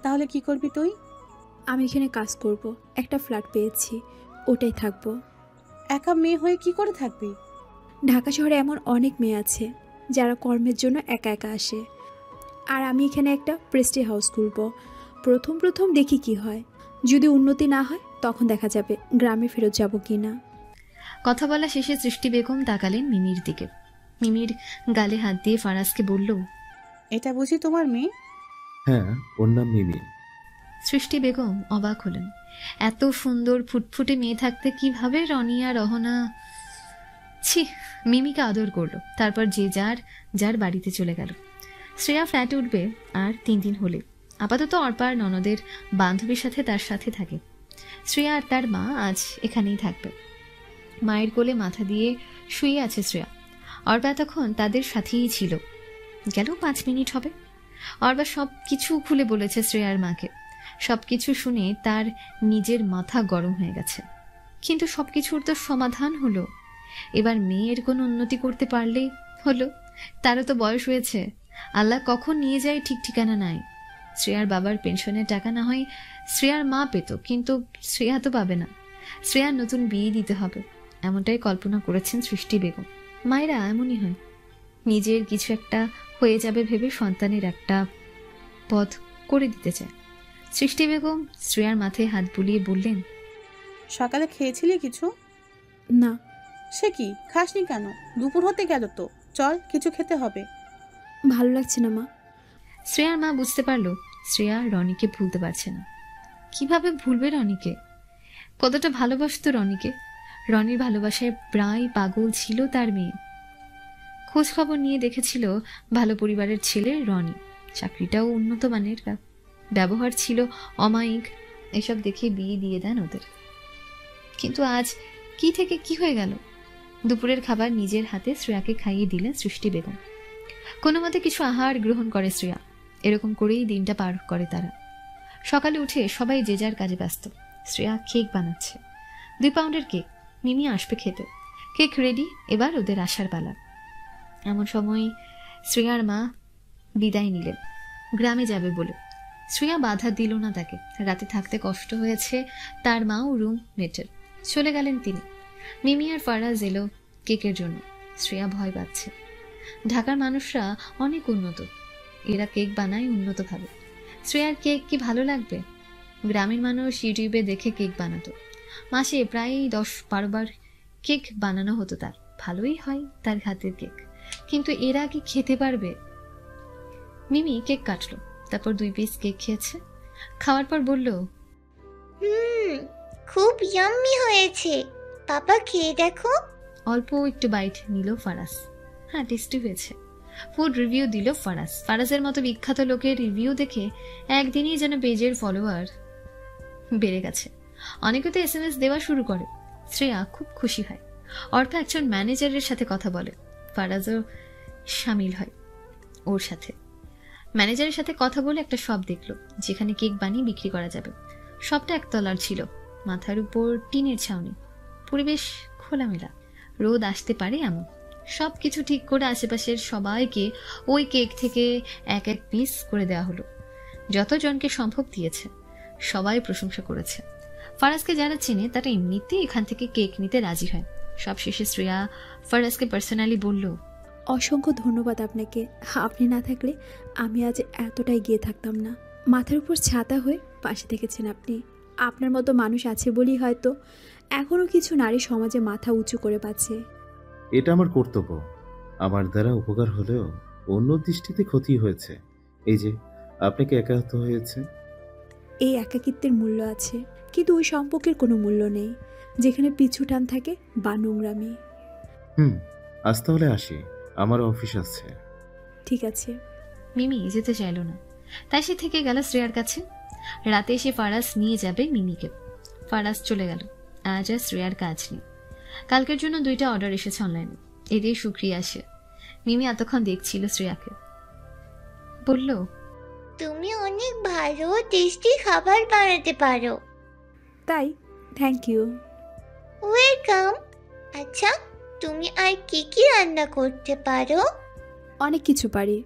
তাহলে কি করবি তুই? আমি এখানে কাজ করব, একটা ফ্ল্যাট পেয়েছি, ওটাই থাকবো। একা মেয়ে হয়ে কি করে থাকবি? ঢাকা শহরে এমন অনেক মেয়ে আছে যারা কর্মের জন্য একা একা আসে, আর আমি এখানে একটা প্রেস্টি হাউস খুলব। প্রথম প্রথম দেখি কি হয়, যদি উন্নতি না হয় তখন দেখা যাবে গ্রামে ফেরত যাব কি না। কথা বলা শেষে সৃষ্টি বেগম তাকালেন মিমির দিকে। মিমির গালে হাত দিয়ে ফারাজকে বলল, এটা বুঝি তোমার মেয়ে? হ্যাঁ, ওর নাম মিমি। সৃষ্টি বেগম অবাক হলেন। এত সুন্দর ফুটফুটে মেয়ে থাকতে কিভাবে রনি আর রহনা। ছি, মিমিকে আদর করলো। তারপর যে যার যার বাড়িতে চলে গেল। শ্রেয়া ফ্ল্যাটে উঠবে আর 3 দিন হলে। আপাতত অর্পার ননদের বান্ধবীর সাথে তার সাথে থাকে। শ্রেয়া আর তার মা আজ এখানেই থাকবে। মায়ের কোলে মাথা দিয়ে শুয়ে আছে শ্রেয়া। অর্পা তখন তাদের সাথেই ছিল। গেল 5 মিনিট হবে। অর্পা সব কিছু খুলে বলেছে শ্রেয়ার মাকে। সবকিছু শুনে তার নিজের মাথা গরম হয়ে গেছে। কিন্তু সবকিছুর তো সমাধান হলো। এবার মেয়ের কোনো উন্নতি করতে পারলেই হলো। তারও তো বয়স হয়েছে। আল্লাহ কখন নিয়ে যায় ঠিক ঠিকানা নাই। শ্রেয়ার বাবার পেনশনের টাকা না হয় শ্রেয়ার মা পেত, কিন্তু শ্রেয়া তো পাবে না। শ্রেয়ার নতুন বিয়ে দিতে হবে, এমনটাই কল্পনা করেছেন সৃষ্টি বেগম। মায়েরা এমনই হয়, নিজের কিছু একটা হয়ে যাবে ভেবে সন্তানের একটা পথ করে দিতে চায়। সৃষ্টি বেগম শ্রেয়ার মাথায় হাত বুলিয়ে বললেন, সকালে খেয়েছিলি কিছু? না। সে কি, খাসনি কেন? দুপুর হতে গেল তো, চল কিছু খেতে হবে। ভালো লাগছে না মা। শ্রেয়ার মা বুঝতে পারলো শ্রেয়া রনিকে ভুলতে পারছে না। কিভাবে ভুলবে রনিকে? কতটা ভালোবাসতো রনিকে। রনির ভালোবাসায় প্রায় পাগল ছিল তার মেয়ে। খোঁজ খবর নিয়ে দেখেছিল ভালো পরিবারের ছেলে রনি, চাকরিটাও উন্নত মানের, ব্যবহার ছিল অমায়িক। এসব দেখে বিয়ে দিয়ে দেন ওদের। কিন্তু আজ কি থেকে কি হয়ে গেল? দুপুরের খাবার নিজের হাতে শ্রেয়াকে খাইয়ে দিলেন সৃষ্টি বেগম। কোনো মতে কিছু আহার গ্রহণ করে শ্রেয়া। এরকম করেই দিনটা পার করে তারা। সকালে উঠে সবাই যে যার কাজে ব্যস্ত। শ্রেয়া কেক বানাচ্ছে, 2 পাউন্ডের কেক। মিমি আসবে খেতে। কেক রেডি, এবার ওদের আসার পালা। এমন সময় শ্রেয়ার মা বিদায় নিলেন গ্রামে যাবে বলে। শ্রেয়া বাধা দিল না তাকে। রাতে থাকতে কষ্ট হয়েছে তার মাও রুম মেটের। চলে গেলেন তিনি। মিমি আর ফারাজ এলো কেকের জন্য। শ্রেয়া ভয় পাচ্ছে। ঢাকার মানুষরা অনেক উন্নত, এরা কেক বানায় উন্নতভাবে। শ্রেয়ার কেক কি ভালো লাগবে? গ্রামের মানুষ ইউটিউবে দেখে কেক বানাতো। মাসে প্রায় 10-12 বার কেক বানানো হতো তার। ভালোই হয় তার হাতের কেক, কিন্তু এরা কি খেতে পারবে? মিমি কেক কাটলো, তারপর 2 পিস কেক খেয়েছে। খাওয়ার পর বলল, খুব ইয়াম্মি হয়েছে, পাপা খেয়ে দেখো। অল্প একটু বাইট নিল ফারাজ। হ্যাঁ, টেস্টি হয়েছে। ফুড রিভিউ দিল ফারাজ। ফারাজের মতো বিখ্যাত লোকের রিভিউ দেখে একদিনই যেন পেজের ফলোয়ার বেড়ে গেছে। অনেকে তো SMS দেওয়া শুরু করে। শ্রেয়া খুব খুশি হয়। অর্থ একজন ম্যানেজারের সাথে কথা বলে। ফারাজও সামিল হয় ওর সাথে। ম্যানেজারের সাথে কথা বলে একটা শপ দেখলো যেখানে কেক বানিয়ে বিক্রি করা যাবে। শপটা 1 তলার ছিল, মাথার উপর টিনের ছাউনি, পরিবেশ খোলামেলা, রোদ আসতে পারে এমন। সব কিছু ঠিক করে আশেপাশের সবাইকে ওই কেক থেকে 1-1 পিস করে দেওয়া হলো। যতজনকে সম্ভব দিয়েছে, সবাই প্রশংসা করেছে। ফারাজকে যারা চেনে তারা এমনিতেই এখান থেকে কেক নিতে রাজি হয়। সব শেষে শ্রেয়া ফারাজকে পার্সোনালি বলল, অসংখ্য ধন্যবাদ আপনাকে। আপনি না থাকলে আমি আজ এতটাই গিয়ে থাকতাম না। মাথার উপর ছাতা হয়ে পাশে থেকেছেন আপনি। আপনার মতো মানুষ আছে বলেই হয়তো এখনও কিছু নারী সমাজে মাথা উঁচু করে বাঁচে। এটা আমার কর্তব্য। আমার দ্বারা উপকার হলেও অন্য দৃষ্টিতে ক্ষতি হয়েছে। এই যে আপনাকে একান্ত হয়েছে। এই একাকিত্বের মূল্য আছে, কিন্তু ওই সম্পর্কের কোনো মূল্য নেই যেখানে পিছু টান থাকে বা নোংরামি। আজ তাহলে আসি, আমার অফিস আছে। ঠিক আছে। মিমি যেতে চাইল না, তাই সে থেকে গেল শ্রেয়ার কাছে। রাতে এসে ফারাজ নিয়ে যাবে মিমিকে। ফারাজ চলে গেল। আজ আর শ্রেয়ার কাজ নেই। কালকের জন্য 2টা অর্ডার এসেছে অনলাইনে, এদের শুক্রিয়া আসে। মিমি এতক্ষণ দেখছিল শ্রেয়াকে, বলল, তুমি অনেক ভালো টেস্টি খাবার বানাতে পারো। তাই? Thank you. ওয়েলকাম। আচ্ছা, তুমি আর কি কি রান্না করতে পারো? অনেক কিছু পারি,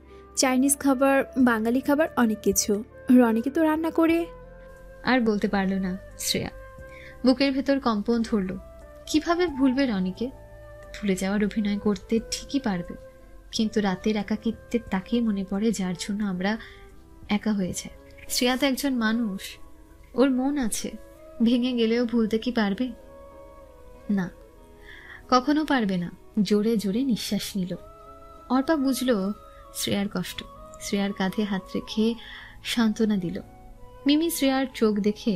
চাইনিজ খাবার, বাঙালি খাবার, অনেক কিছু। রনিকে তো রান্না করে। আর বলতে পারল না শ্রেয়া। বুকের ভেতর কম্পন ধরল। কিভাবে ভুলবে রনিকে? ভুলে যাওয়ার অভিনয় করতে ঠিকই পারবে, কিন্তু রাতের একাকিত্বে তাকেই মনে পড়ে যার জন্য আমরা একা হয়ে যায়। শ্রেয়া তো একজন মানুষ, ওর মন আছে, ভেঙে গেলেও ভুলতে কি পারবে? না, কখনো পারবে না। জোরে জোরে নিঃশ্বাস নিল। অর্পা বুঝলো শ্রেয়ার কষ্ট, শ্রেয়ার কাঁধে হাত রেখে সান্ত্বনা দিল। মিমি শ্রেয়ার চোখ দেখে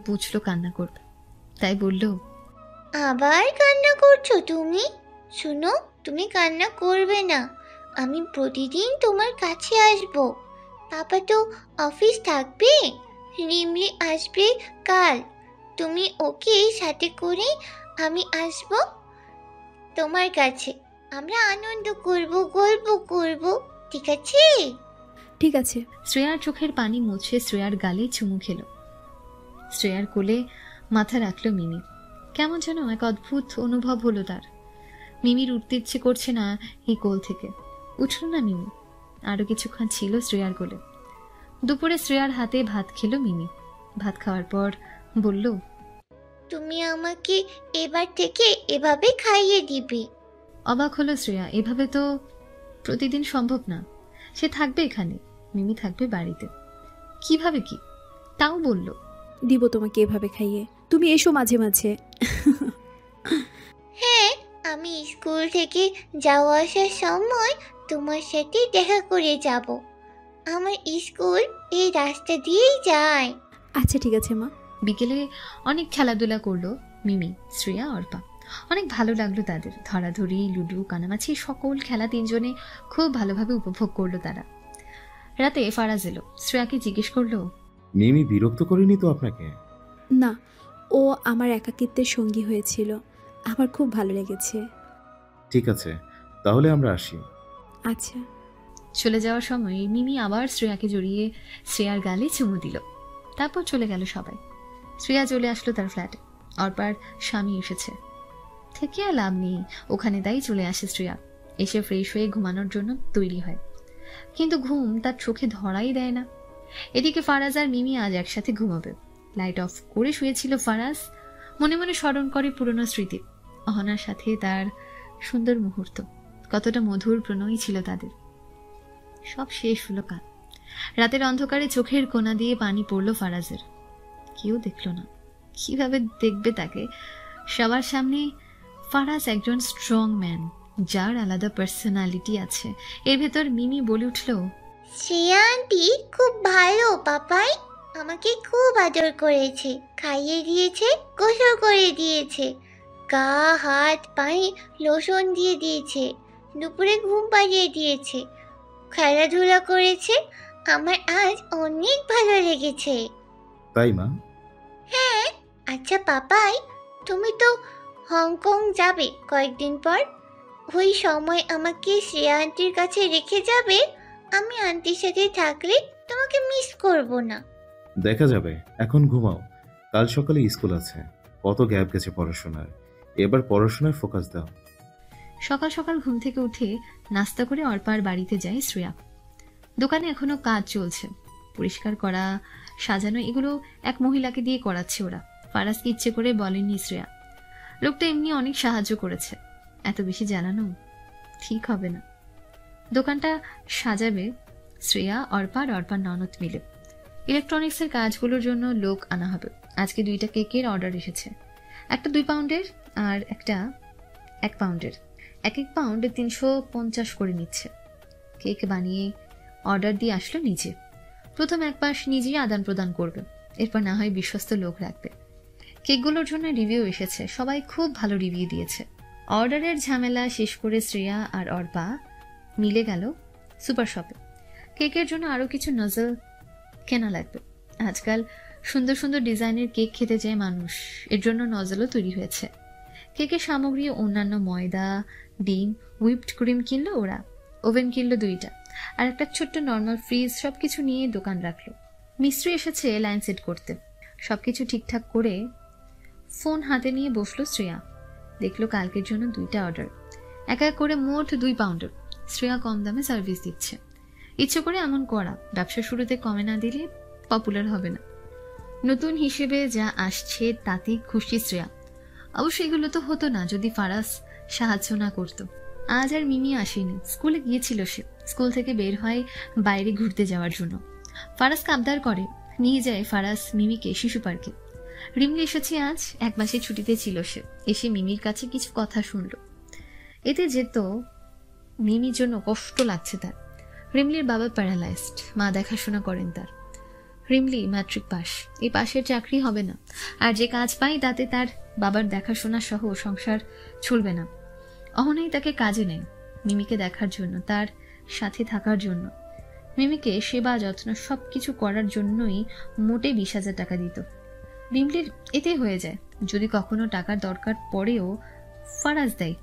বুঝলো কান্না করবে, তাই বলল, আবার কান্না করছো তুমি? শুনো, তুমি কান্না করবে না। আমি প্রতিদিন তোমার কাছে আসবো। পাপা তো অফিস থাকবে, রিমলি আসবে কাল। তুমি ওকে সাথে করে আমি আসবো তোমার কাছে। আমরা আনন্দ করব, গল্প করব, ঠিক আছে? ঠিক আছে। শ্রেয়ার চোখের পানি মুছে শ্রেয়ার গালে চুমু খেল। শ্রেয়ার কোলে মাথা রাখলো মিমি। কেমন যেন এক অদ্ভুত অনুভব হলো তার। মিমির উঠতে ইচ্ছে করছে না এই কোল থেকে। উঠল না মিমি, আরো কিছুক্ষণ ছিল শ্রেয়ার কোলে। দুপুরে শ্রেয়ার হাতে ভাত খেলো মিমি। ভাত খাওয়ার পর বলল, তুমি আমাকে এবার থেকে এভাবে খাইয়ে দিবে। অবাক হলো শ্রেয়া। এভাবে তো প্রতিদিন সম্ভব না। সে থাকবে এখানে, মিমি থাকবে বাড়িতে। কিভাবে কি তাও বলল। দিব তোমাকে এভাবে খাইয়ে, তুমি এসো মাঝে মাঝে। হ্যাঁ, আমি স্কুল থেকে যাওয়া আসার সময় তোমার সাথে দেখা করে যাব। আমার স্কুল এই রাস্তা দিয়েই যায়। আচ্ছা ঠিক আছে মা। বিকেলে অনেক খেলাধুলা করলো মিমি, শ্রেয়া, অর্পা। অনেক ভালো লাগলো তাদের। ধরাধরি, লুডু, কানামাছি, সকল খেলা তিনজনে খুব ভালোভাবে উপভোগ করলো তারা। রাতে ফারাজ এলো। শ্রেয়াকে জিজ্ঞেস করলো, মিমি বিরক্ত করেনি তো আপনাকে? না, ও আমার একাকিত্বের সঙ্গী হয়েছিল, আমার খুব ভালো লেগেছে। ঠিক আছে, তাহলে আমরা আসি। আচ্ছা। চলে যাওয়ার সময় মিমি আবার শ্রেয়াকে জড়িয়ে শ্রেয়ার গালে চুমু দিল। তারপর চলে গেল সবাই। শ্রেয়া চলে আসলো তার ফ্ল্যাটে। অর্পার স্বামী এসেছে, থেকে আর লাভ নেই ওখানে, তাই চলে আসে শ্রেয়া। এসে ফ্রেশ হয়ে ঘুমানোর জন্য তৈরি হয়, কিন্তু ঘুম তার চোখে ধরাই দেয় না। এদিকে ফারাজ আর মিমি আজ একসাথে ঘুমাবে। লাইট অফ করে শুয়েছিল ফারাজ। মনে মনে স্মরণ করে পুরনো স্মৃতি, অহনার সাথে তার সুন্দর মুহূর্ত। কতটা মধুর প্রণয় ছিল তাদের। সব শেষ হলো কাল। রাতের অন্ধকারে চোখের কোণা দিয়ে পানি পড়ল ফারাজের। কেউ দেখলো না, কিভাবে দেখবে তাকে? সবার সামনে ফারাজ একজন স্ট্রং ম্যান, যার আলাদা পার্সোনালিটি আছে। এর ভেতর মিমি বলে উঠল, শ্রেয়া আন্টি খুব ভালো, পাপাই আমাকে খুব আদর করেছে, খাইয়ে দিয়েছে, গোসল করে দিয়েছে, গা হাত পায়ে লোশন দিয়ে দিয়েছে, দুপুরে ঘুম পাড়িয়ে দিয়েছে, খেলাধুলা করেছে। আমার আজ অনেক ভালো লেগেছে। তাই মা? হ্যাঁ। আচ্ছা পাপাই, তুমি তো হংকং যাবে কয়েকদিন পর। ওই সময় আমাকে শ্রেয়া আন্টির কাছে রেখে যাবে। আমি আন্টির সাথে থাকলে তোমাকে মিস করব না। দেখা যাবে, এখন ঘুমাও, কাল সকালে স্কুল আছে। কত গ্যাপ গেছে পড়াশোনার, এবার পড়াশোনায় ফোকাস দাও। সকাল সকাল ঘুম থেকে উঠে নাস্তা করে অর্পার বাড়িতে যায় শ্রেয়া। দোকানে এখনো কাজ চলছে, পরিষ্কার করা, সাজানো, এগুলো এক মহিলাকে দিয়ে করাচ্ছে ওরা। ফারাজকে ইচ্ছে করে বলেননি শ্রেয়া। লোকটা এমনি অনেক সাহায্য করেছে, এত বেশি জানানো ঠিক হবে না। দোকানটা সাজাবে শ্রেয়া, অর্পা আর অর্পার ননদ মিলে। ইলেকট্রনিক্সের কাজগুলোর জন্য লোক আনা হবে। আজকে 2টা কেকের অর্ডার এসেছে, একটা 2 পাউন্ডের আর একটা 1 পাউন্ডের। 1 পাউন্ড 350 করে নিচ্ছে। কেক বানিয়ে অর্ডার দিয়ে আসলো নিজে। প্রথম 1 মাস নিজেই আদান প্রদান করবে, এরপর না হয় বিশ্বস্ত লোক রাখবে। কেকগুলোর জন্য রিভিউ এসেছে, সবাই খুব ভালো রিভিউ দিয়েছে। অর্ডারের ঝামেলা শেষ করে শ্রেয়া আর অর্পা মিলে গেল সুপার শপে। কেকের জন্য আরও কিছু নজল কেনা লাগবে। আজকাল সুন্দর সুন্দর ডিজাইনের কেক খেতে চায় মানুষ, এর জন্য নজলও তৈরি হয়েছে। কেকের সামগ্রী অন্যান্য ময়দা, ডিম, হুইপড ক্রিম কিনলো ওরা, ওভেন কিনলো 2টা, আর একটা ছোট্ট নর্মাল ফ্রিজ, সবকিছু নিয়ে দোকান রাখলো। মিস্ত্রি এসেছে লাইন সেট করতে। সবকিছু ঠিকঠাক করে ফোন হাতে নিয়ে বসলো শ্রেয়া। দেখলো কালকের জন্য 2টা অর্ডার, এক এক করে মোট 2 পাউন্ডার। শ্রেয়া কম দামে সার্ভিস দিচ্ছে, ইচ্ছে করে এমন করা, ব্যবসা শুরুতে কমে না দিলে পপুলার হবে না। নতুন হিসেবে যা আসছে তাতেই খুশি শ্রেয়া। অবশ্য এগুলো তো হতো না যদি ফারাজ সাহায্য না করতো। আজ আর মিমি আসেনি, স্কুলে গিয়েছিল সে। স্কুল থেকে বের হয় বাইরে ঘুরতে যাওয়ার জন্য। ফারাজকে আবদার করে, নিয়ে যায় ফারাজ মিমিকে শিশু পার্কে। রিমলি এসেছে আজ, 1 মাসের ছুটিতে ছিল সে। এসে মিমির কাছে কিছু কথা শুনল। এতে যেত মিমির জন্য কষ্ট লাগছে তার। রিমলির বাবা প্যারালাইজড, মা দেখাশোনা করেন তার। রিমলি ম্যাট্রিক পাস, এই পাশের চাকরি হবে না, আর যে কাজ পাই তাতে তার বাবার দেখাশোনা সহ সংসার চলবে না। অহনাই তাকে কাজে নেয় মিমিকে দেখার জন্য, তার সাথে থাকার জন্য। মিমিকে সেবা যত্ন সবকিছু করার জন্যই মোটে 20,000 টাকা দিত। রিমলির এতে হয়ে যায়। যদি কখনো টাকার দরকার পড়েও ফারাজ দেয়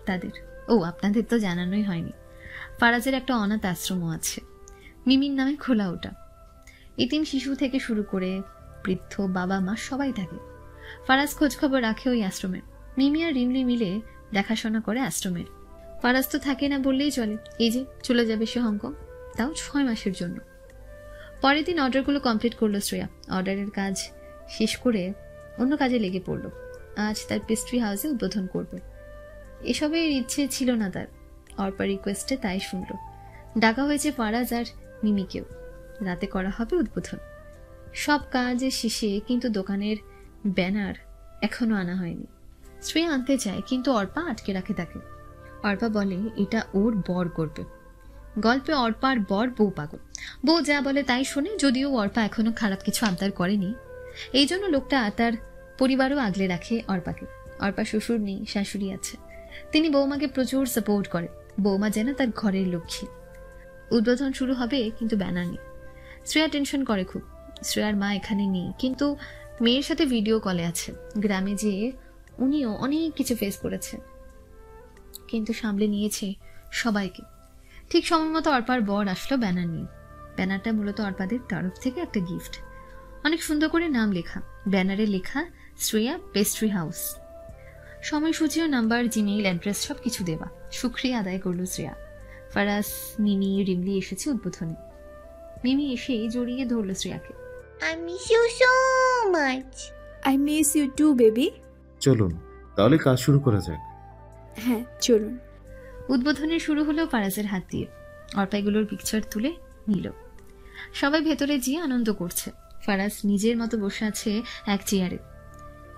তাদের। ও, আপনাদের তো জানানোই হয়নি, ফারাজের একটা অনাথ আশ্রমও আছে, মিমির নামে খোলা ওটা। এতিম শিশু থেকে শুরু করে বৃদ্ধ বাবা মা সবাই থাকে। ফারাজ খোঁজ খবর রাখে ওই আশ্রমের। মিমি আর রিমলি মিলে দেখাশোনা করে আশ্রমের। ফারাজ তো থাকে না বললেই চলে, এই যে চলে যাবে সে হংকং, তাও 6 মাসের জন্য। পরের দিন অর্ডারগুলো কমপ্লিট করলো শ্রেয়া। অর্ডারের কাজ শেষ করে অন্য কাজে লেগে পড়ল। আজ তার পেস্ট্রি হাউসে উদ্বোধন করবে। এসবের ইচ্ছে ছিল না তার, অর্পা রিকোয়েস্টে তাই শুনল। ডাকা হয়েছে ফারাজ আর মিমিকেও। রাতে করা হবে উদ্বোধন। সব কাজ শেষে কিন্তু দোকানের ব্যানার এখনো আনা হয়নি। শ্রেয়া আনতে চায় কিন্তু অর্পা আটকে রাখে তাকে। অর্পা বলে এটা ওর বর করবে। গল্পে অর্পার বর বউ পাগল, বউ যা বলে তাই শোনে, যদিও অর্পা এখনো খারাপ কিছু আবদার করেনি। এই জন্য লোকটা তার পরিবারও আগলে রাখে অর্পাকে। অর্পা শ্বশুর নেই, শাশুড়ি আছে। তিনি বৌমাকে প্রচুর সাপোর্ট করে। বৌমা যেন তার ঘরের লক্ষ্মী। উদ্বোধন শুরু হবে কিন্তু ব্যানার নেই। শ্রেয়া টেনশন করে খুব। শ্রেয়ার মা এখানে নেই, কিন্তু মেয়ের সাথে ভিডিও কলে আছে। গ্রামে যেয়ে উনিও অনেক কিছু ফেস করেছে, কিন্তু সামলে নিয়েছে সবাইকে। ঠিক সময় মতো অর্পার বর আসলো ব্যানার নিয়ে। ব্যানারটা মূলত অর্পাদের তরফ থেকে একটা গিফট। অনেক সুন্দর করে নাম লেখা, ব্যানারে লেখা শ্রেয়া পেস্ট্রি হাউস। সময়সূচি ও নাম্বার, জিমেইল অ্যাড্রেস সবকিছু দেওয়া। শুকরিয়া আদায় করলো শ্রেয়া। ফারাজ, মিমি, রিমলি এসেছে উদ্বোধনে। মিমি এসে জড়িয়ে ধরলো শ্রেয়াকে। I miss you so much. I miss you too baby. চলুন তাহলে কাজ শুরু করা যাক। হ্যাঁ চলুন। উদ্বোধনে শুরু হলো ফারাজের হাত দিয়ে। অর্পাইগুলোর পিকচার তুলে নিল। সবাই ভেতরে গিয়ে আনন্দ করছে। ফারাজ নিজের মতো বসে আছে এক চেয়ারে।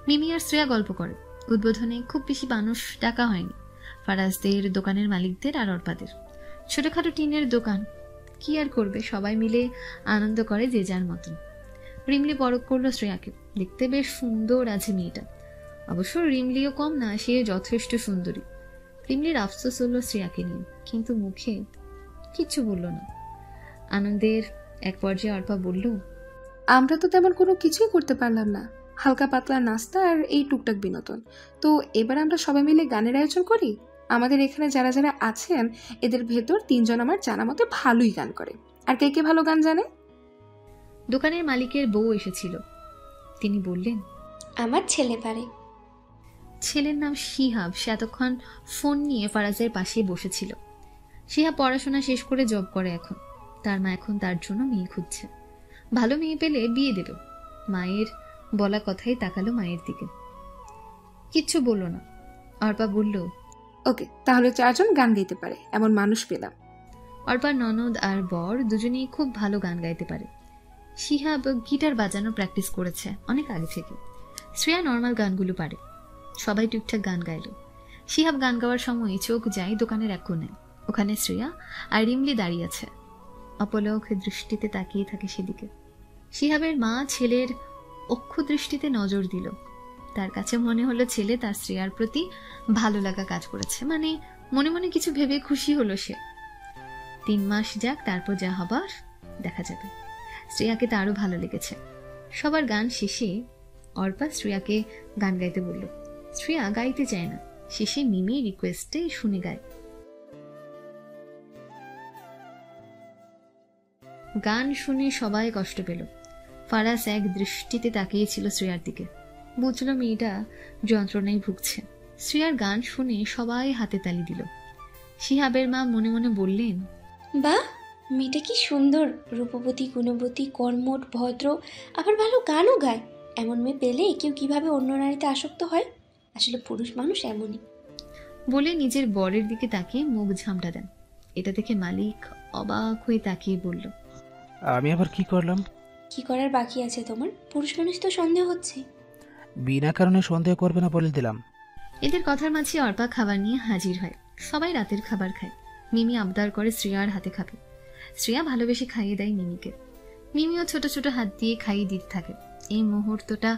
মিমি আর শ্রেয়া গল্প করে। উদ্বোধনে খুব বেশি মানুষ ডাকা হয়নি। ফারাজদের, দোকানের মালিকদের আর অর্পাদের। ছোটখাটো টিনের দোকান, কি আর করবে, সবাই মিলে আনন্দ করে যে যার মতন। রিমলি পরখ করলো শ্রেয়াকে। দেখতে বেশ সুন্দর আছে মেয়েটা। অবশ্য রিমলিও কম না, সে যথেষ্ট সুন্দরী। রিমলির আফসোস হলো শ্রেয়াকে নিয়ে, কিন্তু মুখে কিচ্ছু বলল না। আনন্দের এক পর্যায়ে অর্পা বলল, আমরা তো তেমন কোনো কিছুই করতে পারলাম না, হালকা পাতলা নাস্তা আর এই টুকটাক বিনোদন। তো এবার আমরা সবাই মিলে গানের আয়োজন করি। আমাদের এখানে যারা যারা আছেন এদের ভেতর 3 জন আমার জানা মতে ভালোই গান করে। আর কে কে ভালো গান জানে? দোকানের মালিকের বউ এসেছিল। তিনি বললেন, আমার ছেলে পারে। ছেলের নাম শিহাব। সে এতক্ষণ ফোন নিয়ে ফারাজের পাশে বসেছিল। শিহাব পড়াশোনা শেষ করে জব করে এখন। তার মা এখন তার জন্য মেয়ে খুঁজছে। ভালো মেয়ে পেলে বিয়ে দেবে। মায়ের বলা কথাই তাকালো মায়ের দিকে, কিচ্ছু বলল না। অর্পা বলল, ওকে, তাহলে 4 জন গান গাইতে পারে এমন মানুষ পেলাম। অর্পার ননদ আর বর দুজনেই খুব ভালো গান গাইতে পারে। শিহাব গিটার বাজানো প্র্যাকটিস করেছে অনেক আগে থেকে। শ্রেয়া নর্মাল গানগুলো পারে। সবাই ঠিকঠাক গান গাইল। শিহাব গান গাওয়ার সময় চোখ যায় দোকানের এক কোণে। ওখানে শ্রেয়া আর রিমলি দাঁড়িয়ে আছে। অপলক দৃষ্টিতে তাকিয়ে থাকে সেদিকে। শিহাবের মা ছেলের অক্ষ দৃষ্টিতে নজর দিল। তার কাছে মনে হলো ছেলে তার শ্রেয়ার প্রতি ভালো লাগা কাজ করেছে, মানে মনে মনে কিছু ভেবে খুশি হলো সে। 3 মাস যাক, তারপর যা হবার দেখা যাবে। শ্রেয়াকে তারও ভালো লেগেছে। সবার গান শেষে অর্পা শ্রেয়াকে গান গাইতে বলল। শ্রেয়া গাইতে চায় না, শেষে মিমি রিকোয়েস্টে শুনে গায়। গান শুনে সবাই কষ্ট পেল। ফারাজ এক দৃষ্টিতে তাকিয়েছিল শ্রেয়ার দিকে, বুঝল মেয়েটা যন্ত্রণায় ভুগছে। শ্রেয়ার গান শুনে সবাই হাতে তালি দিল। শিহাবের মা মনে মনে বললেন, বাহ, মেয়েটা কি সুন্দর, রূপবতী, গুণবতী, কর্মঠ, ভদ্র, আবার ভালো গানও গায়। এমন মেয়ে পেলে কেউ কিভাবে অন্য নারীতে আসক্ত হয়? আসলে পুরুষ মানুষ এমনই। বলে নিজের বরের দিকে তাকিয়ে মুখ ঝামটা দেন। এটা দেখে মালিক অবাক হয়ে তাকিয়ে বলল, আমি আবার কি করলাম? কি করার বাকি আছে তোমার? পুরুষ মানুষ তো সন্দেহ হচ্ছে। বিনা কারণে সন্দেহ করবে না বলে দিলাম। এদের কথার মাঝে অর্পা খাবার নিয়ে হাজির হয়। সবাই রাতের খাবার খায়। মিমি আবদার করে শ্রেয়ার হাতে খাবে। শ্রেয়া ভালোবেসে খাইয়ে দেয় মিমিকে। মিমিও ছোট ছোট হাত দিয়ে খাইয়ে দিতে থাকে। এই মুহূর্তটা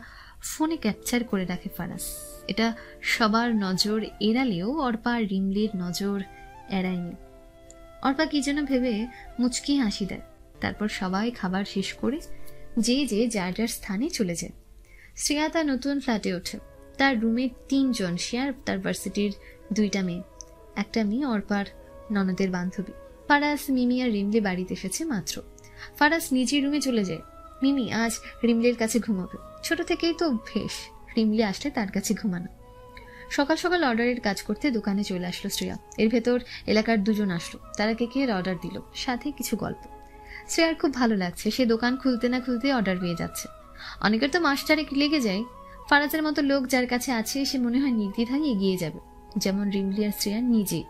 ফোনে ক্যাপচার করে রাখে ফারাজ। এটা সবার নজর এড়ালেও অর্পা আর রিমলির নজর এড়ায়নি। অর্পা কি যেন ভেবে মুচকি হাসি দেয়। তারপর সবাই খাবার শেষ করে যে যে যার যার স্থানে চলে যায়। শ্রেয়া তার নতুন ফ্ল্যাটে ওঠে। তার রুমে 3 জন, সে আর তার ভার্সিটির 2টা মেয়ে। একটা মেয়ে অর্পার ননদের বান্ধবী। ফারাজ, মিমি আর রিমলি বাড়িতে এসেছে মাত্র। ফারাজ নিজের রুমে চলে যায়। মিমি আজ রিমলির কাছে ঘুমাবে। ছোট থেকেই তো অভ্যেস রিমলি আসলে তার কাছে ঘুমানো। সকাল সকাল অর্ডারের কাজ করতে দোকানে চলে আসলো শ্রেয়া। এর ভেতর এলাকার 2 জন আসলো। তারা কেকের অর্ডার দিল, সাথে কিছু গল্প। শ্রেয়ার খুব ভালো লাগছে। সে দোকান খুলতে না খুলতে অর্ডার পেয়ে যাচ্ছে। অনেকের তো মাস 4 লেগে যায়। ফারাজের মতো লোক যার কাছে আছে সে মনে হয় নির্দ্বিধায় এগিয়ে যাবে, যেমন রিমলি আর শ্রেয়া নিজে।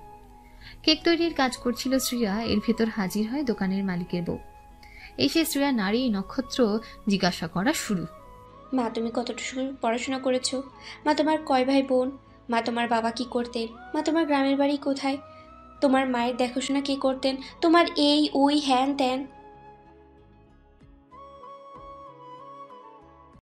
কেক তৈরির কাজ করছিল শ্রেয়া। এর ভেতর হাজির হয় দোকানের মালিকের বউ। এসে শ্রেয়া নারী নক্ষত্র জিজ্ঞাসা করা শুরু। মা, তুমি কতটুকু পড়াশোনা করেছো? মা, তোমার কয় ভাই বোন? মা, তোমার বাবা কি করতেন? মা, তোমার গ্রামের বাড়ি কোথায়? তোমার মায়ের দেখাশোনা কে করতেন? তোমার এই ওই হ্যান ত্যান।